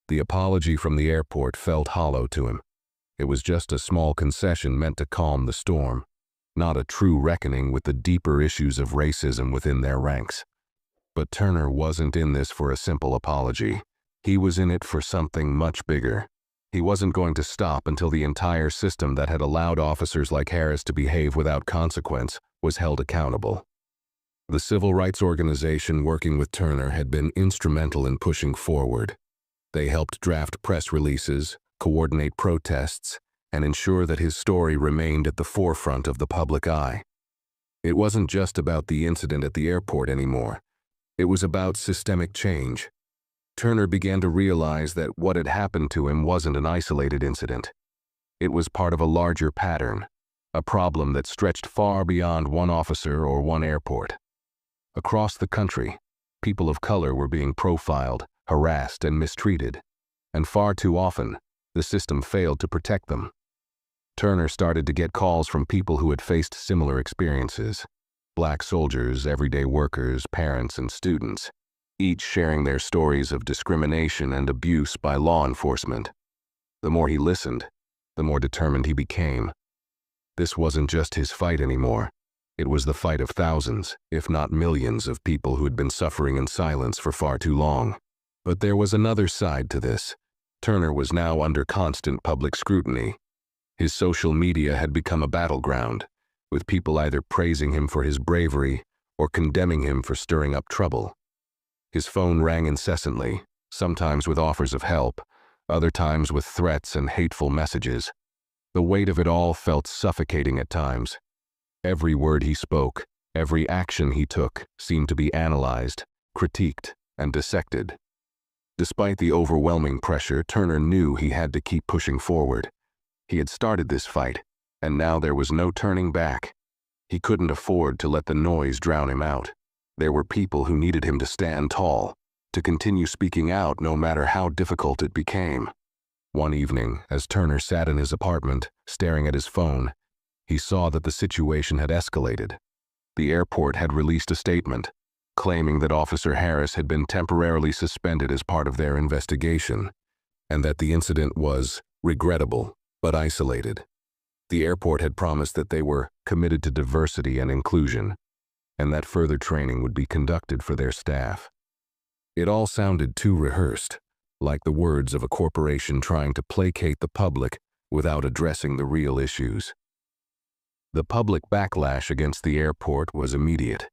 The apology from the airport felt hollow to him. It was just a small concession meant to calm the storm, not a true reckoning with the deeper issues of racism within their ranks. But Turner wasn't in this for a simple apology. He was in it for something much bigger. He wasn't going to stop until the entire system that had allowed officers like Harris to behave without consequence was held accountable. The civil rights organization working with Turner had been instrumental in pushing forward. They helped draft press releases, coordinate protests, and ensure that his story remained at the forefront of the public eye. It wasn't just about the incident at the airport anymore. It was about systemic change. Turner began to realize that what had happened to him wasn't an isolated incident. It was part of a larger pattern, a problem that stretched far beyond one officer or one airport. Across the country, people of color were being profiled, harassed, and mistreated, and far too often, the system failed to protect them. Turner started to get calls from people who had faced similar experiences. Black soldiers, everyday workers, parents, and students, each sharing their stories of discrimination and abuse by law enforcement. The more he listened, the more determined he became. This wasn't just his fight anymore. It was the fight of thousands, if not millions, of people who had been suffering in silence for far too long. But there was another side to this. Turner was now under constant public scrutiny. His social media had become a battleground, with people either praising him for his bravery or condemning him for stirring up trouble. His phone rang incessantly, sometimes with offers of help, other times with threats and hateful messages. The weight of it all felt suffocating at times. Every word he spoke, every action he took, seemed to be analyzed, critiqued, and dissected. Despite the overwhelming pressure, Turner knew he had to keep pushing forward. He had started this fight, and now there was no turning back. He couldn't afford to let the noise drown him out. There were people who needed him to stand tall, to continue speaking out no matter how difficult it became. One evening, as Turner sat in his apartment, staring at his phone, he saw that the situation had escalated. The airport had released a statement, claiming that Officer Harris had been temporarily suspended as part of their investigation, and that the incident was regrettable but isolated. The airport had promised that they were committed to diversity and inclusion, and that further training would be conducted for their staff. It all sounded too rehearsed, like the words of a corporation trying to placate the public without addressing the real issues. The public backlash against the airport was immediate.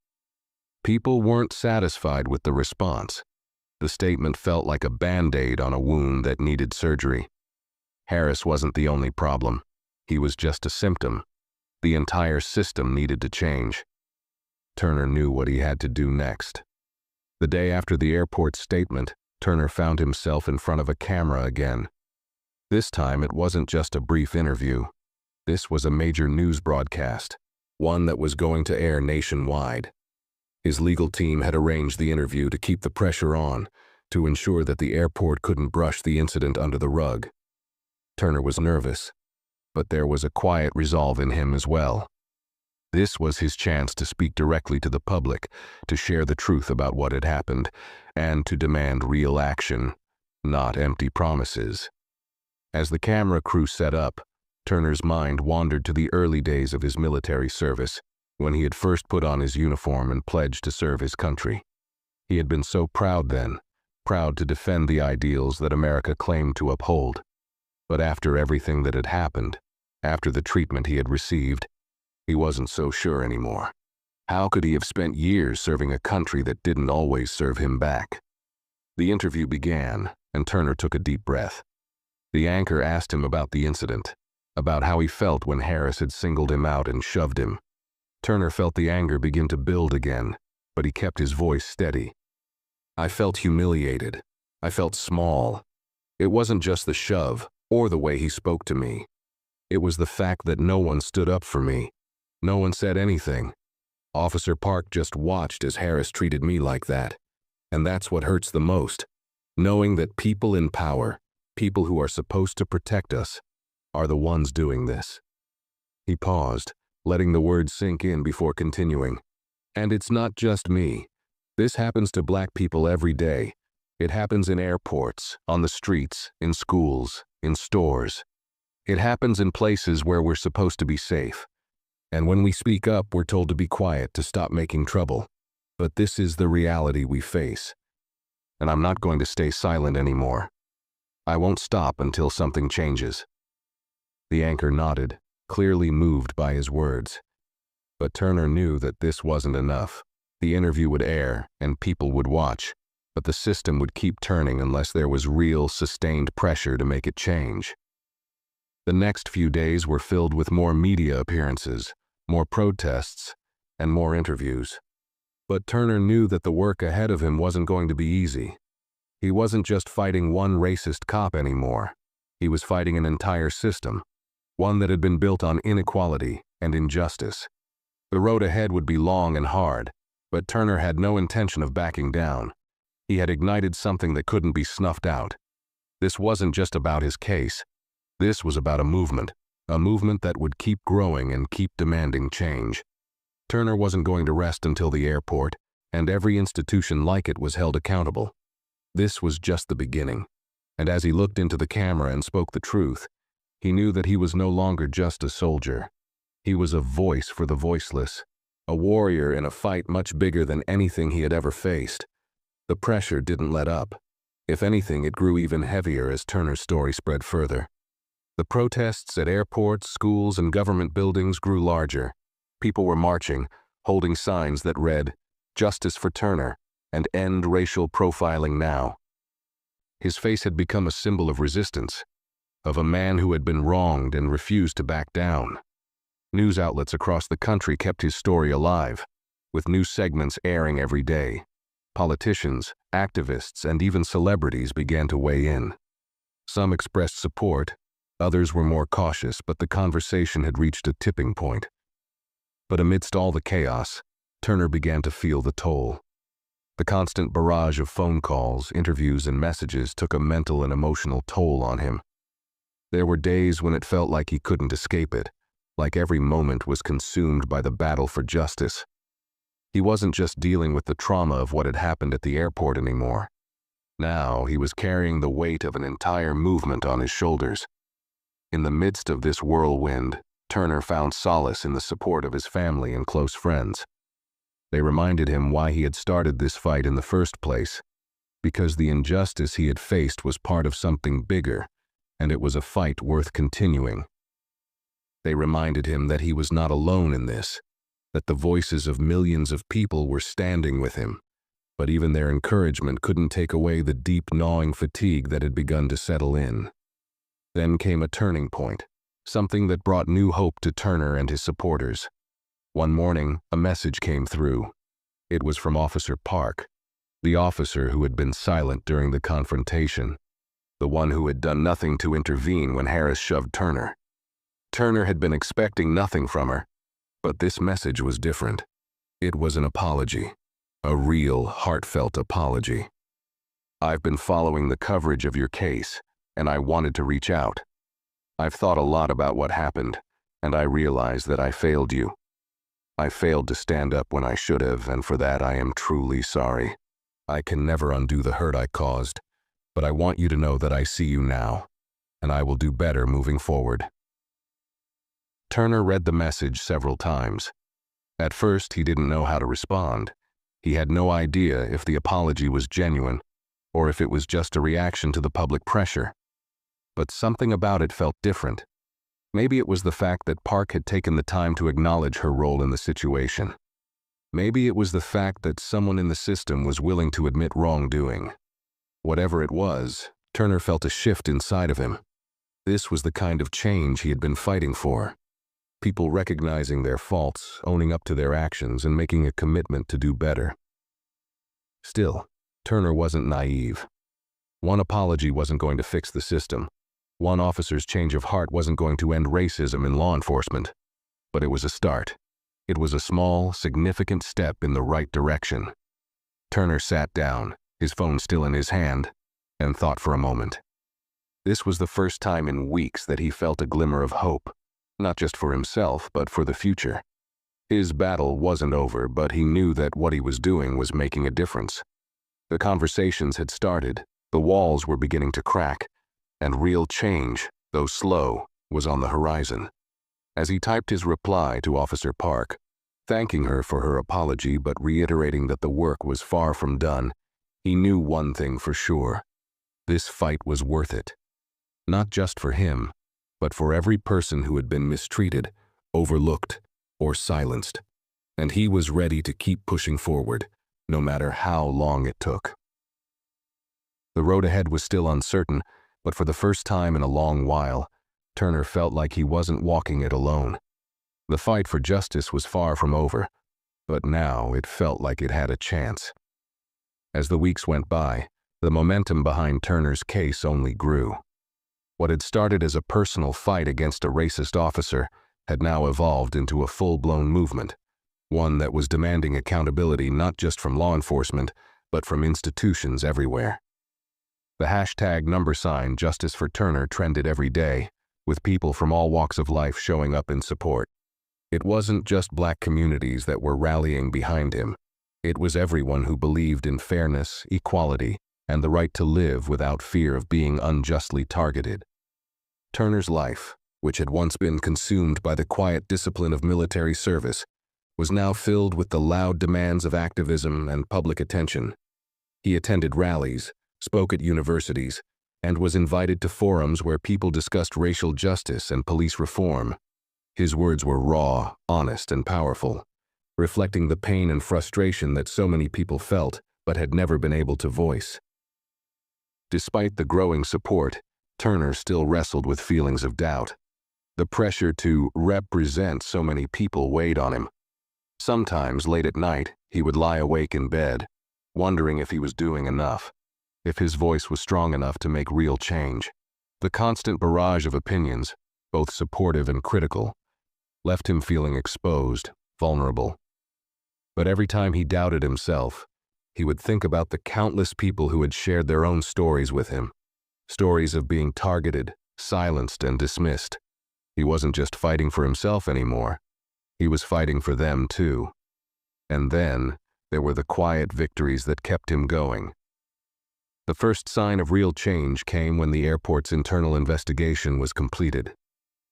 People weren't satisfied with the response. The statement felt like a band-aid on a wound that needed surgery. Harris wasn't the only problem. He was just a symptom. The entire system needed to change. Turner knew what he had to do next. The day after the airport statement, Turner found himself in front of a camera again. This time it wasn't just a brief interview. This was a major news broadcast, one that was going to air nationwide. His legal team had arranged the interview to keep the pressure on, to ensure that the airport couldn't brush the incident under the rug. Turner was nervous, but there was a quiet resolve in him as well. This was his chance to speak directly to the public, to share the truth about what had happened, and to demand real action, not empty promises. As the camera crew set up, Turner's mind wandered to the early days of his military service, when he had first put on his uniform and pledged to serve his country. He had been so proud then, proud to defend the ideals that America claimed to uphold. But after everything that had happened, after the treatment he had received, he wasn't so sure anymore. How could he have spent years serving a country that didn't always serve him back? The interview began, and Turner took a deep breath. The anchor asked him about the incident, about how he felt when Harris had singled him out and shoved him. Turner felt the anger begin to build again, but he kept his voice steady. "I felt humiliated. I felt small. It wasn't just the shove or the way he spoke to me. It was the fact that no one stood up for me. No one said anything. Officer Park just watched as Harris treated me like that. And that's what hurts the most, knowing that people in power, people who are supposed to protect us, are the ones doing this." He paused, letting the words sink in before continuing. And it's not just me. This happens to black people every day. It happens in airports, on the streets, in schools, in stores. It happens in places where we're supposed to be safe. And when we speak up, we're told to be quiet, to stop making trouble. But this is the reality we face. And I'm not going to stay silent anymore. I won't stop until something changes. The anchor nodded, clearly moved by his words. But Turner knew that this wasn't enough. The interview would air, and people would watch, but the system would keep turning unless there was real, sustained pressure to make it change. The next few days were filled with more media appearances, more protests, and more interviews. But Turner knew that the work ahead of him wasn't going to be easy. He wasn't just fighting one racist cop anymore. He was fighting an entire system, one that had been built on inequality and injustice. The road ahead would be long and hard, but Turner had no intention of backing down. He had ignited something that couldn't be snuffed out. This wasn't just about his case. This was about a movement that would keep growing and keep demanding change. Turner wasn't going to rest until the airport, and every institution like it was held accountable. This was just the beginning, and as he looked into the camera and spoke the truth, he knew that he was no longer just a soldier. He was a voice for the voiceless, a warrior in a fight much bigger than anything he had ever faced. The pressure didn't let up. If anything, it grew even heavier as Turner's story spread further. The protests at airports, schools, and government buildings grew larger. People were marching, holding signs that read, "Justice for Turner," and "End racial profiling now." His face had become a symbol of resistance, of a man who had been wronged and refused to back down. News outlets across the country kept his story alive, with new segments airing every day. Politicians, activists, and even celebrities began to weigh in. Some expressed support, others were more cautious, but the conversation had reached a tipping point. But amidst all the chaos, Turner began to feel the toll. The constant barrage of phone calls, interviews, and messages took a mental and emotional toll on him. There were days when it felt like he couldn't escape it, like every moment was consumed by the battle for justice. He wasn't just dealing with the trauma of what had happened at the airport anymore. Now he was carrying the weight of an entire movement on his shoulders. In the midst of this whirlwind, Turner found solace in the support of his family and close friends. They reminded him why he had started this fight in the first place, because the injustice he had faced was part of something bigger, and it was a fight worth continuing. They reminded him that he was not alone in this, that the voices of millions of people were standing with him, but even their encouragement couldn't take away the deep gnawing fatigue that had begun to settle in. Then came a turning point, something that brought new hope to Turner and his supporters. One morning, a message came through. It was from Officer Park, the officer who had been silent during the confrontation, the one who had done nothing to intervene when Harris shoved Turner. Turner had been expecting nothing from her, but this message was different. It was an apology, a real, heartfelt apology. "I've been following the coverage of your case, and I wanted to reach out. I've thought a lot about what happened, and I realize that I failed you. I failed to stand up when I should have, and for that I am truly sorry. I can never undo the hurt I caused, but I want you to know that I see you now, and I will do better moving forward." Turner read the message several times. At first, he didn't know how to respond. He had no idea if the apology was genuine, or if it was just a reaction to the public pressure. But something about it felt different. Maybe it was the fact that Park had taken the time to acknowledge her role in the situation. Maybe it was the fact that someone in the system was willing to admit wrongdoing. Whatever it was, Turner felt a shift inside of him. This was the kind of change he had been fighting for. People recognizing their faults, owning up to their actions, and making a commitment to do better. Still, Turner wasn't naive. One apology wasn't going to fix the system. One officer's change of heart wasn't going to end racism in law enforcement. But it was a start. It was a small, significant step in the right direction. Turner sat down, his phone still in his hand, and thought for a moment. This was the first time in weeks that he felt a glimmer of hope. not just for himself, but for the future. His battle wasn't over, but he knew that what he was doing was making a difference. The conversations had started, the walls were beginning to crack, and real change, though slow, was on the horizon. As he typed his reply to Officer Park, thanking her for her apology but reiterating that the work was far from done, he knew one thing for sure. This fight was worth it. Not just for him, but for every person who had been mistreated, overlooked, or silenced. And he was ready to keep pushing forward, no matter how long it took. The road ahead was still uncertain, but for the first time in a long while, Turner felt like he wasn't walking it alone. The fight for justice was far from over, but now it felt like it had a chance. As the weeks went by, the momentum behind Turner's case only grew. What had started as a personal fight against a racist officer had now evolved into a full-blown movement, one that was demanding accountability not just from law enforcement, but from institutions everywhere. The hashtag #, Justice for Turner trended every day, with people from all walks of life showing up in support. It wasn't just Black communities that were rallying behind him. It was everyone who believed in fairness, equality, and the right to live without fear of being unjustly targeted. Turner's life, which had once been consumed by the quiet discipline of military service, was now filled with the loud demands of activism and public attention. He attended rallies, spoke at universities, and was invited to forums where people discussed racial justice and police reform. His words were raw, honest, and powerful, reflecting the pain and frustration that so many people felt but had never been able to voice. Despite the growing support, Turner still wrestled with feelings of doubt. The pressure to represent so many people weighed on him. Sometimes, late at night, he would lie awake in bed, wondering if he was doing enough, if his voice was strong enough to make real change. The constant barrage of opinions, both supportive and critical, left him feeling exposed, vulnerable. But every time he doubted himself, he would think about the countless people who had shared their own stories with him, stories of being targeted, silenced, and dismissed. He wasn't just fighting for himself anymore. He was fighting for them too. And then, there were the quiet victories that kept him going. The first sign of real change came when the airport's internal investigation was completed.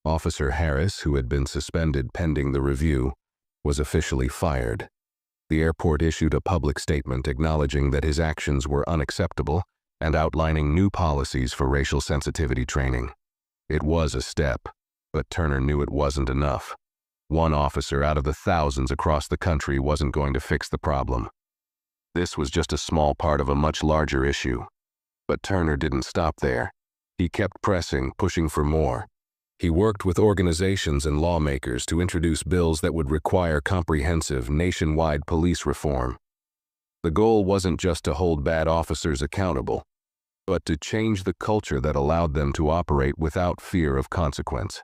Officer Harris, who had been suspended pending the review, was officially fired. The airport issued a public statement acknowledging that his actions were unacceptable and outlining new policies for racial sensitivity training. It was a step, but Turner knew it wasn't enough. One officer out of the thousands across the country wasn't going to fix the problem. This was just a small part of a much larger issue. But Turner didn't stop there. He kept pressing, pushing for more. He worked with organizations and lawmakers to introduce bills that would require comprehensive, nationwide police reform. The goal wasn't just to hold bad officers accountable, but to change the culture that allowed them to operate without fear of consequence.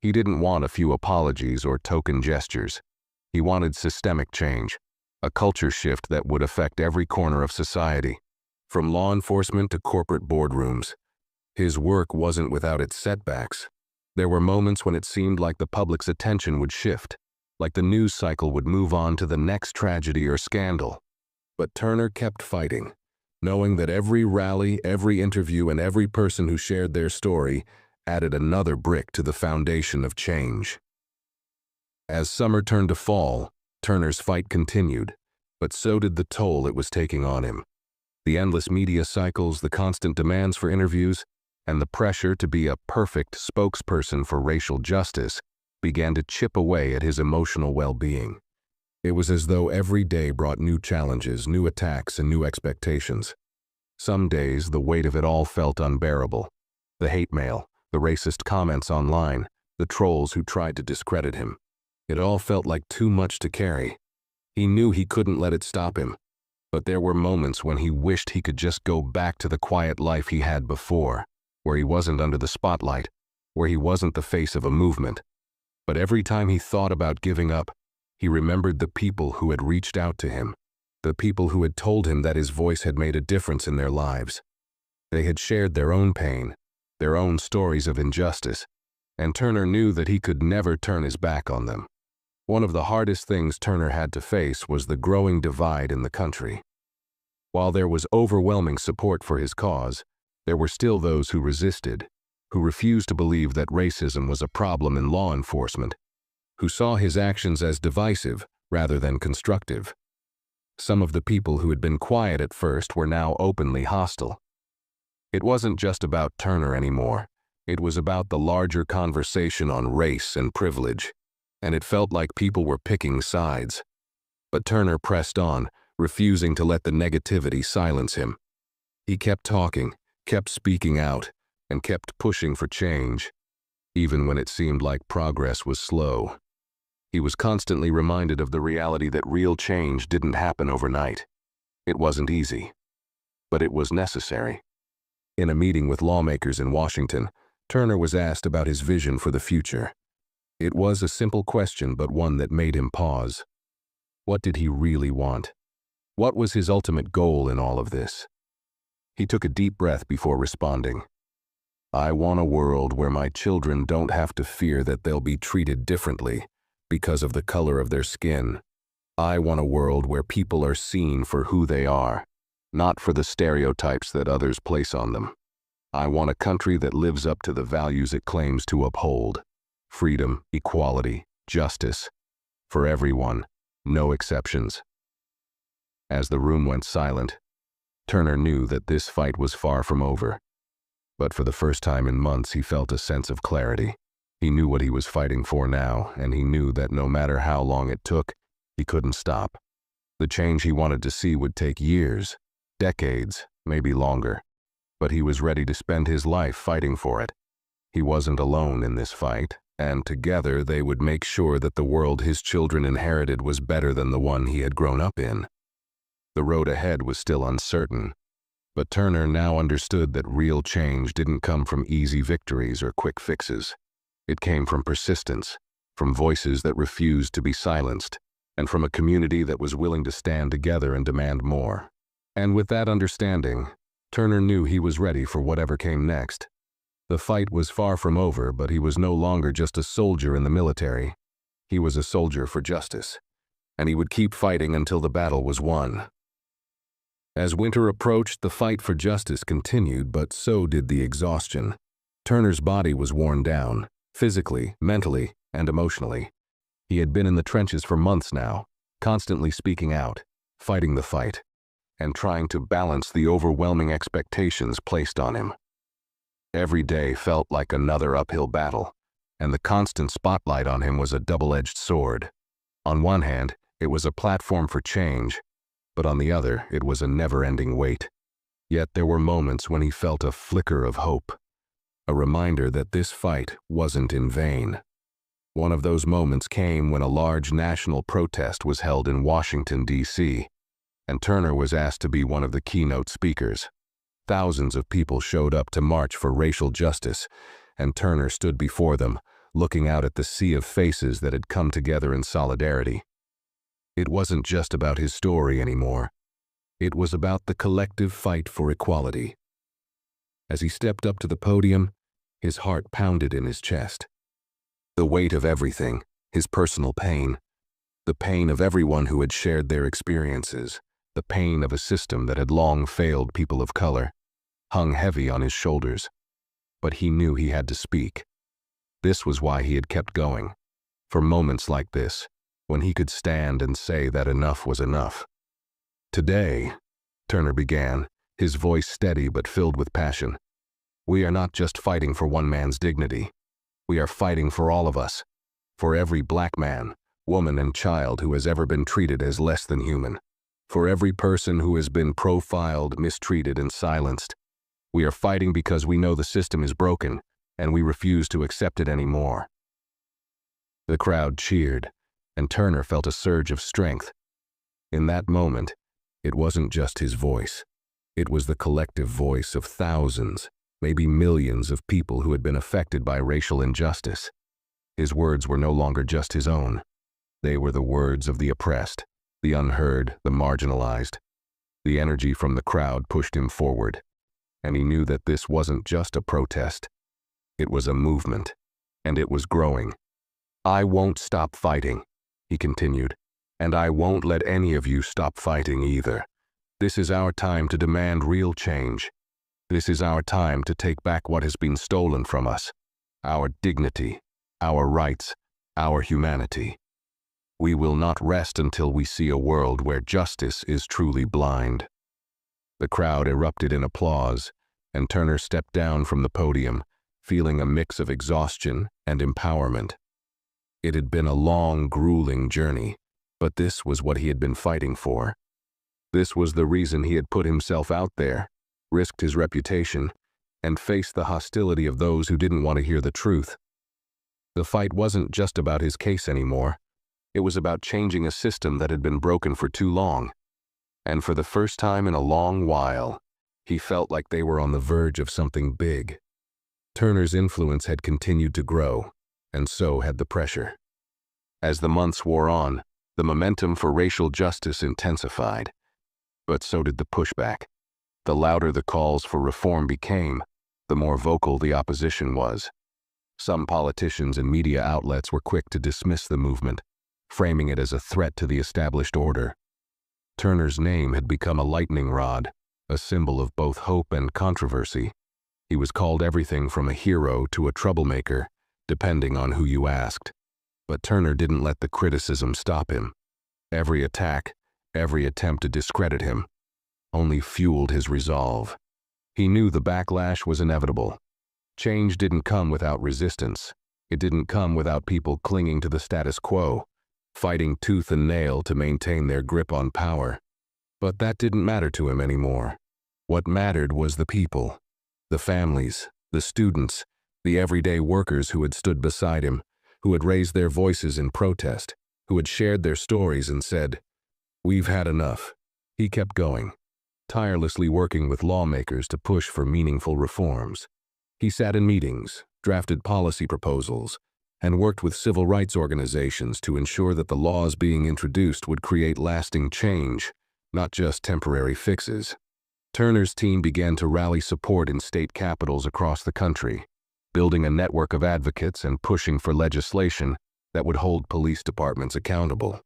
He didn't want a few apologies or token gestures. He wanted systemic change, a culture shift that would affect every corner of society, from law enforcement to corporate boardrooms. His work wasn't without its setbacks. There were moments when it seemed like the public's attention would shift, like the news cycle would move on to the next tragedy or scandal. But Turner kept fighting, knowing that every rally, every interview, and every person who shared their story added another brick to the foundation of change. As summer turned to fall, Turner's fight continued, but so did the toll it was taking on him. The endless media cycles, the constant demands for interviews, and the pressure to be a perfect spokesperson for racial justice began to chip away at his emotional well-being. It was as though every day brought new challenges, new attacks, and new expectations. Some days, the weight of it all felt unbearable. The hate mail, the racist comments online, the trolls who tried to discredit him. It all felt like too much to carry. He knew he couldn't let it stop him, but there were moments when he wished he could just go back to the quiet life he had before, where he wasn't under the spotlight, where he wasn't the face of a movement. But every time he thought about giving up, he remembered the people who had reached out to him, the people who had told him that his voice had made a difference in their lives. They had shared their own pain, their own stories of injustice, and Turner knew that he could never turn his back on them. One of the hardest things Turner had to face was the growing divide in the country. While there was overwhelming support for his cause, there were still those who resisted, who refused to believe that racism was a problem in law enforcement, who saw his actions as divisive rather than constructive. Some of the people who had been quiet at first were now openly hostile. It wasn't just about Turner anymore. It was about the larger conversation on race and privilege, and it felt like people were picking sides. But Turner pressed on, refusing to let the negativity silence him. He kept talking, kept speaking out, and kept pushing for change, even when it seemed like progress was slow. He was constantly reminded of the reality that real change didn't happen overnight. It wasn't easy, but it was necessary. In a meeting with lawmakers in Washington, Turner was asked about his vision for the future. It was a simple question, but one that made him pause. What did he really want? What was his ultimate goal in all of this? He took a deep breath before responding. "I want a world where my children don't have to fear that they'll be treated differently because of the color of their skin. I want a world where people are seen for who they are, not for the stereotypes that others place on them. I want a country that lives up to the values it claims to uphold. Freedom, equality, justice. For everyone, no exceptions." As the room went silent, Turner knew that this fight was far from over. But for the first time in months, he felt a sense of clarity. He knew what he was fighting for now, and he knew that no matter how long it took, he couldn't stop. The change he wanted to see would take years, decades, maybe longer. But he was ready to spend his life fighting for it. He wasn't alone in this fight, and together they would make sure that the world his children inherited was better than the one he had grown up in. The road ahead was still uncertain, but Turner now understood that real change didn't come from easy victories or quick fixes. It came from persistence, from voices that refused to be silenced, and from a community that was willing to stand together and demand more. And with that understanding, Turner knew he was ready for whatever came next. The fight was far from over, but he was no longer just a soldier in the military. He was a soldier for justice, and he would keep fighting until the battle was won. As winter approached, the fight for justice continued, but so did the exhaustion. Turner's body was worn down, physically, mentally, and emotionally. He had been in the trenches for months now, constantly speaking out, fighting the fight, and trying to balance the overwhelming expectations placed on him. Every day felt like another uphill battle, and the constant spotlight on him was a double-edged sword. On one hand, it was a platform for change, but on the other, it was a never-ending weight. Yet there were moments when he felt a flicker of hope, a reminder that this fight wasn't in vain. One of those moments came when a large national protest was held in Washington, D.C., and Turner was asked to be one of the keynote speakers. Thousands of people showed up to march for racial justice, and Turner stood before them, looking out at the sea of faces that had come together in solidarity. It wasn't just about his story anymore. It was about the collective fight for equality. As he stepped up to the podium, his heart pounded in his chest. The weight of everything, his personal pain, the pain of everyone who had shared their experiences, the pain of a system that had long failed people of color, hung heavy on his shoulders. But he knew he had to speak. This was why he had kept going. For moments like this, when he could stand and say that enough was enough. "Today," Turner began, his voice steady but filled with passion, "we are not just fighting for one man's dignity. We are fighting for all of us, for every black man, woman, and child who has ever been treated as less than human, for every person who has been profiled, mistreated, and silenced. We are fighting because we know the system is broken, and we refuse to accept it anymore." The crowd cheered, and Turner felt a surge of strength. In that moment, it wasn't just his voice. It was the collective voice of thousands, maybe millions of people who had been affected by racial injustice. His words were no longer just his own. They were the words of the oppressed, the unheard, the marginalized. The energy from the crowd pushed him forward, and he knew that this wasn't just a protest. It was a movement, and it was growing. "I won't stop fighting," he continued, "and I won't let any of you stop fighting either. This is our time to demand real change. This is our time to take back what has been stolen from us, our dignity, our rights, our humanity. We will not rest until we see a world where justice is truly blind." The crowd erupted in applause, and Turner stepped down from the podium, feeling a mix of exhaustion and empowerment. It had been a long, grueling journey, but this was what he had been fighting for. This was the reason he had put himself out there, risked his reputation, and faced the hostility of those who didn't want to hear the truth. The fight wasn't just about his case anymore. It was about changing a system that had been broken for too long. And for the first time in a long while, he felt like they were on the verge of something big. Turner's influence had continued to grow, and so had the pressure. As the months wore on, the momentum for racial justice intensified. But so did the pushback. The louder the calls for reform became, the more vocal the opposition was. Some politicians and media outlets were quick to dismiss the movement, framing it as a threat to the established order. Turner's name had become a lightning rod, a symbol of both hope and controversy. He was called everything from a hero to a troublemaker, depending on who you asked. But Turner didn't let the criticism stop him. Every attack, every attempt to discredit him, only fueled his resolve. He knew the backlash was inevitable. Change didn't come without resistance. It didn't come without people clinging to the status quo, fighting tooth and nail to maintain their grip on power. But that didn't matter to him anymore. What mattered was the people, the families, the students, the everyday workers who had stood beside him, who had raised their voices in protest, who had shared their stories and said, "We've had enough." He kept going, tirelessly working with lawmakers to push for meaningful reforms. He sat in meetings, drafted policy proposals, and worked with civil rights organizations to ensure that the laws being introduced would create lasting change, not just temporary fixes. Turner's team began to rally support in state capitals across the country, building a network of advocates and pushing for legislation that would hold police departments accountable.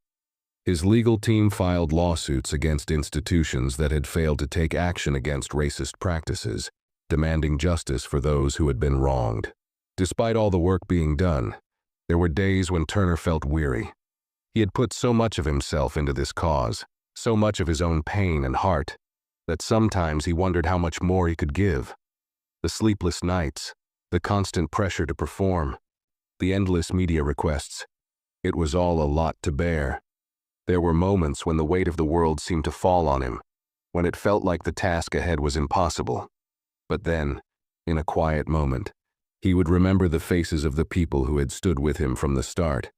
His legal team filed lawsuits against institutions that had failed to take action against racist practices, demanding justice for those who had been wronged. Despite all the work being done, there were days when Turner felt weary. He had put so much of himself into this cause, so much of his own pain and heart, that sometimes he wondered how much more he could give. The sleepless nights, the constant pressure to perform, the endless media requests, it was all a lot to bear. There were moments when the weight of the world seemed to fall on him, when it felt like the task ahead was impossible. But then, in a quiet moment, he would remember the faces of the people who had stood with him from the start.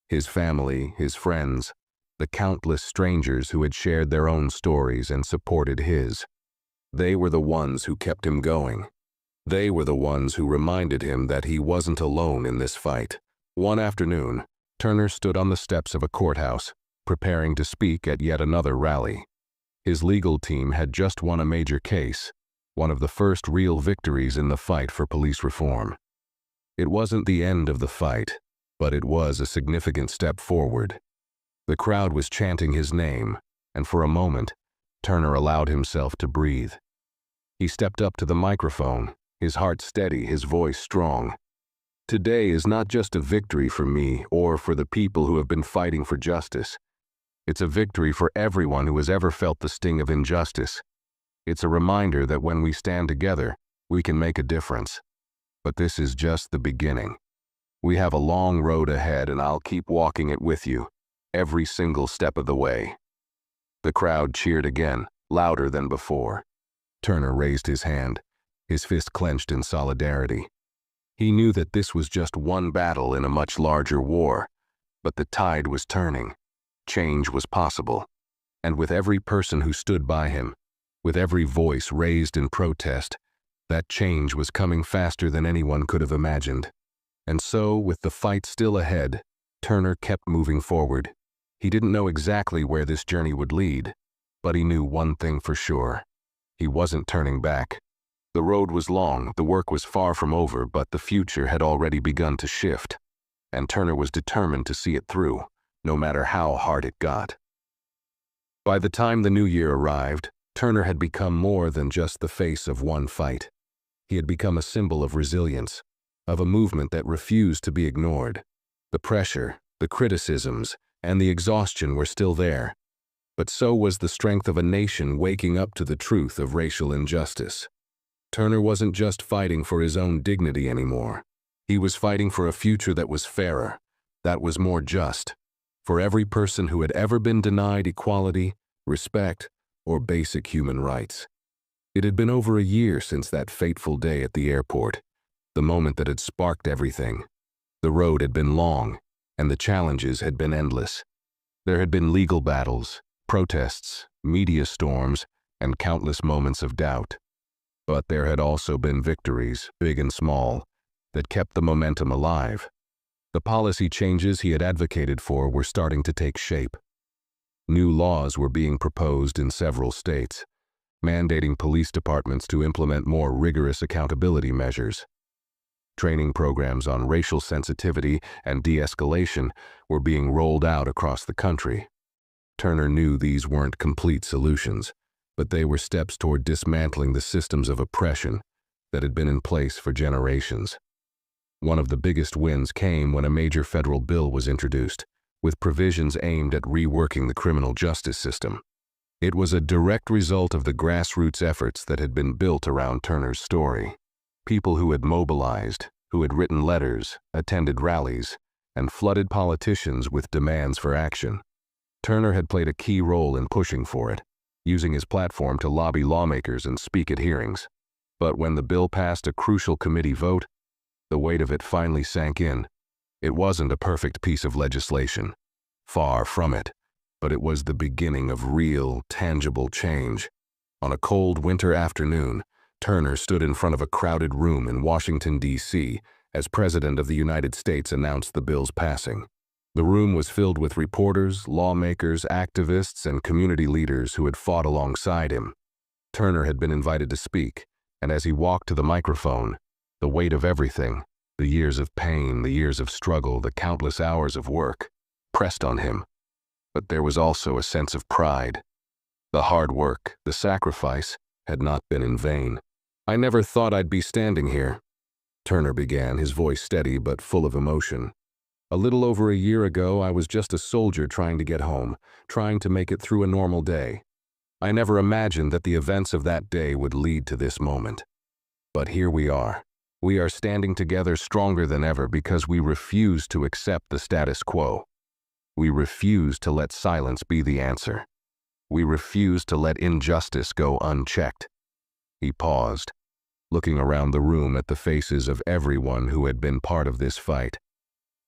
His family, his friends, the countless strangers who had shared their own stories and supported his. They were the ones who kept him going. They were the ones who reminded him that he wasn't alone in this fight. One afternoon, Turner stood on the steps of a courthouse, preparing to speak at yet another rally. His legal team had just won a major case, one of the first real victories in the fight for police reform. It wasn't the end of the fight, but it was a significant step forward. The crowd was chanting his name, and for a moment, Turner allowed himself to breathe. He stepped up to the microphone, his heart steady, his voice strong. "Today is not just a victory for me or for the people who have been fighting for justice. It's a victory for everyone who has ever felt the sting of injustice. It's a reminder that when we stand together, we can make a difference. But this is just the beginning. We have a long road ahead, and I'll keep walking it with you, every single step of the way." The crowd cheered again, louder than before. Turner raised his hand, his fist clenched in solidarity. He knew that this was just one battle in a much larger war, but the tide was turning. Change was possible, and with every person who stood by him, with every voice raised in protest, that change was coming faster than anyone could have imagined. And so, with the fight still ahead, Turner kept moving forward. He didn't know exactly where this journey would lead, but he knew one thing for sure. He wasn't turning back. The road was long, the work was far from over, but the future had already begun to shift, and Turner was determined to see it through, no matter how hard it got. By the time the new year arrived, Turner had become more than just the face of one fight. He had become a symbol of resilience, of a movement that refused to be ignored. The pressure, the criticisms, and the exhaustion were still there, but so was the strength of a nation waking up to the truth of racial injustice. Turner wasn't just fighting for his own dignity anymore. He was fighting for a future that was fairer, that was more just, for every person who had ever been denied equality, respect, or basic human rights. It had been over a year since that fateful day at the airport, the moment that had sparked everything. The road had been long, and the challenges had been endless. There had been legal battles, protests, media storms, and countless moments of doubt. But there had also been victories, big and small, that kept the momentum alive. The policy changes he had advocated for were starting to take shape. New laws were being proposed in several states, mandating police departments to implement more rigorous accountability measures. Training programs on racial sensitivity and de-escalation were being rolled out across the country. Turner knew these weren't complete solutions, but they were steps toward dismantling the systems of oppression that had been in place for generations. One of the biggest wins came when a major federal bill was introduced, with provisions aimed at reworking the criminal justice system. It was a direct result of the grassroots efforts that had been built around Turner's story. People who had mobilized, who had written letters, attended rallies, and flooded politicians with demands for action. Turner had played a key role in pushing for it, using his platform to lobby lawmakers and speak at hearings. But when the bill passed a crucial committee vote, the weight of it finally sank in. It wasn't a perfect piece of legislation. Far from it. But it was the beginning of real, tangible change. On a cold winter afternoon, Turner stood in front of a crowded room in Washington, D.C., as President of the United States announced the bill's passing. The room was filled with reporters, lawmakers, activists, and community leaders who had fought alongside him. Turner had been invited to speak, and as he walked to the microphone, the weight of everything, the years of pain, the years of struggle, the countless hours of work, pressed on him. But there was also a sense of pride. The hard work, the sacrifice, had not been in vain. "I never thought I'd be standing here," Turner began, his voice steady but full of emotion. "A little over a year ago, I was just a soldier trying to get home, trying to make it through a normal day. I never imagined that the events of that day would lead to this moment. But here we are. We are standing together stronger than ever because we refuse to accept the status quo. We refuse to let silence be the answer. We refuse to let injustice go unchecked." He paused, looking around the room at the faces of everyone who had been part of this fight.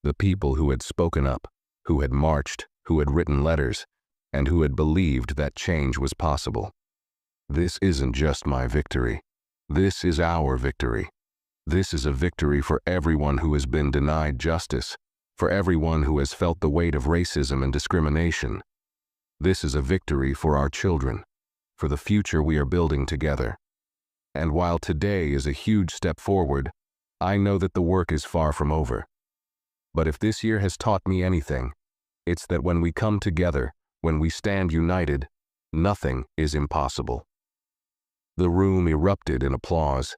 The people who had spoken up, who had marched, who had written letters, and who had believed that change was possible. "This isn't just my victory. This is our victory. This is a victory for everyone who has been denied justice, for everyone who has felt the weight of racism and discrimination. This is a victory for our children, for the future we are building together. And while today is a huge step forward, I know that the work is far from over. But if this year has taught me anything, it's that when we come together, when we stand united, nothing is impossible." The room erupted in applause,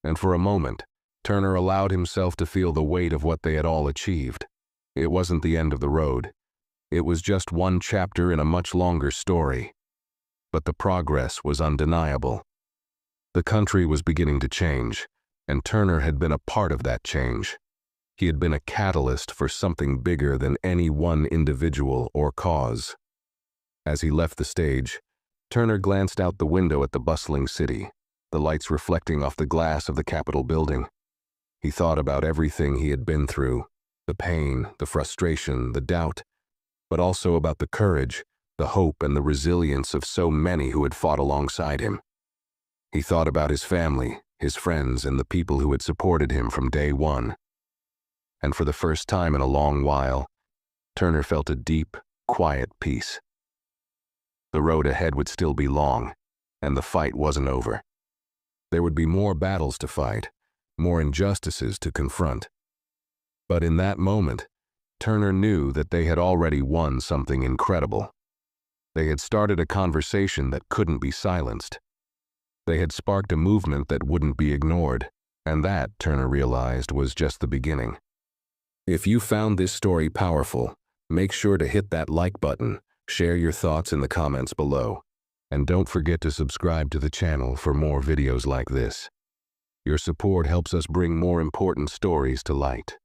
and for a moment, Turner allowed himself to feel the weight of what they had all achieved. It wasn't the end of the road. It was just one chapter in a much longer story. But the progress was undeniable. The country was beginning to change, and Turner had been a part of that change. He had been a catalyst for something bigger than any one individual or cause. As he left the stage, Turner glanced out the window at the bustling city, the lights reflecting off the glass of the Capitol building. He thought about everything he had been through, the pain, the frustration, the doubt, but also about the courage, the hope, and the resilience of so many who had fought alongside him. He thought about his family, his friends, and the people who had supported him from day one. And for the first time in a long while, Turner felt a deep, quiet peace. The road ahead would still be long, and the fight wasn't over. There would be more battles to fight, more injustices to confront. But in that moment, Turner knew that they had already won something incredible. They had started a conversation that couldn't be silenced. They had sparked a movement that wouldn't be ignored, and that, Turner realized, was just the beginning. If you found this story powerful, make sure to hit that like button, share your thoughts in the comments below, and don't forget to subscribe to the channel for more videos like this. Your support helps us bring more important stories to light.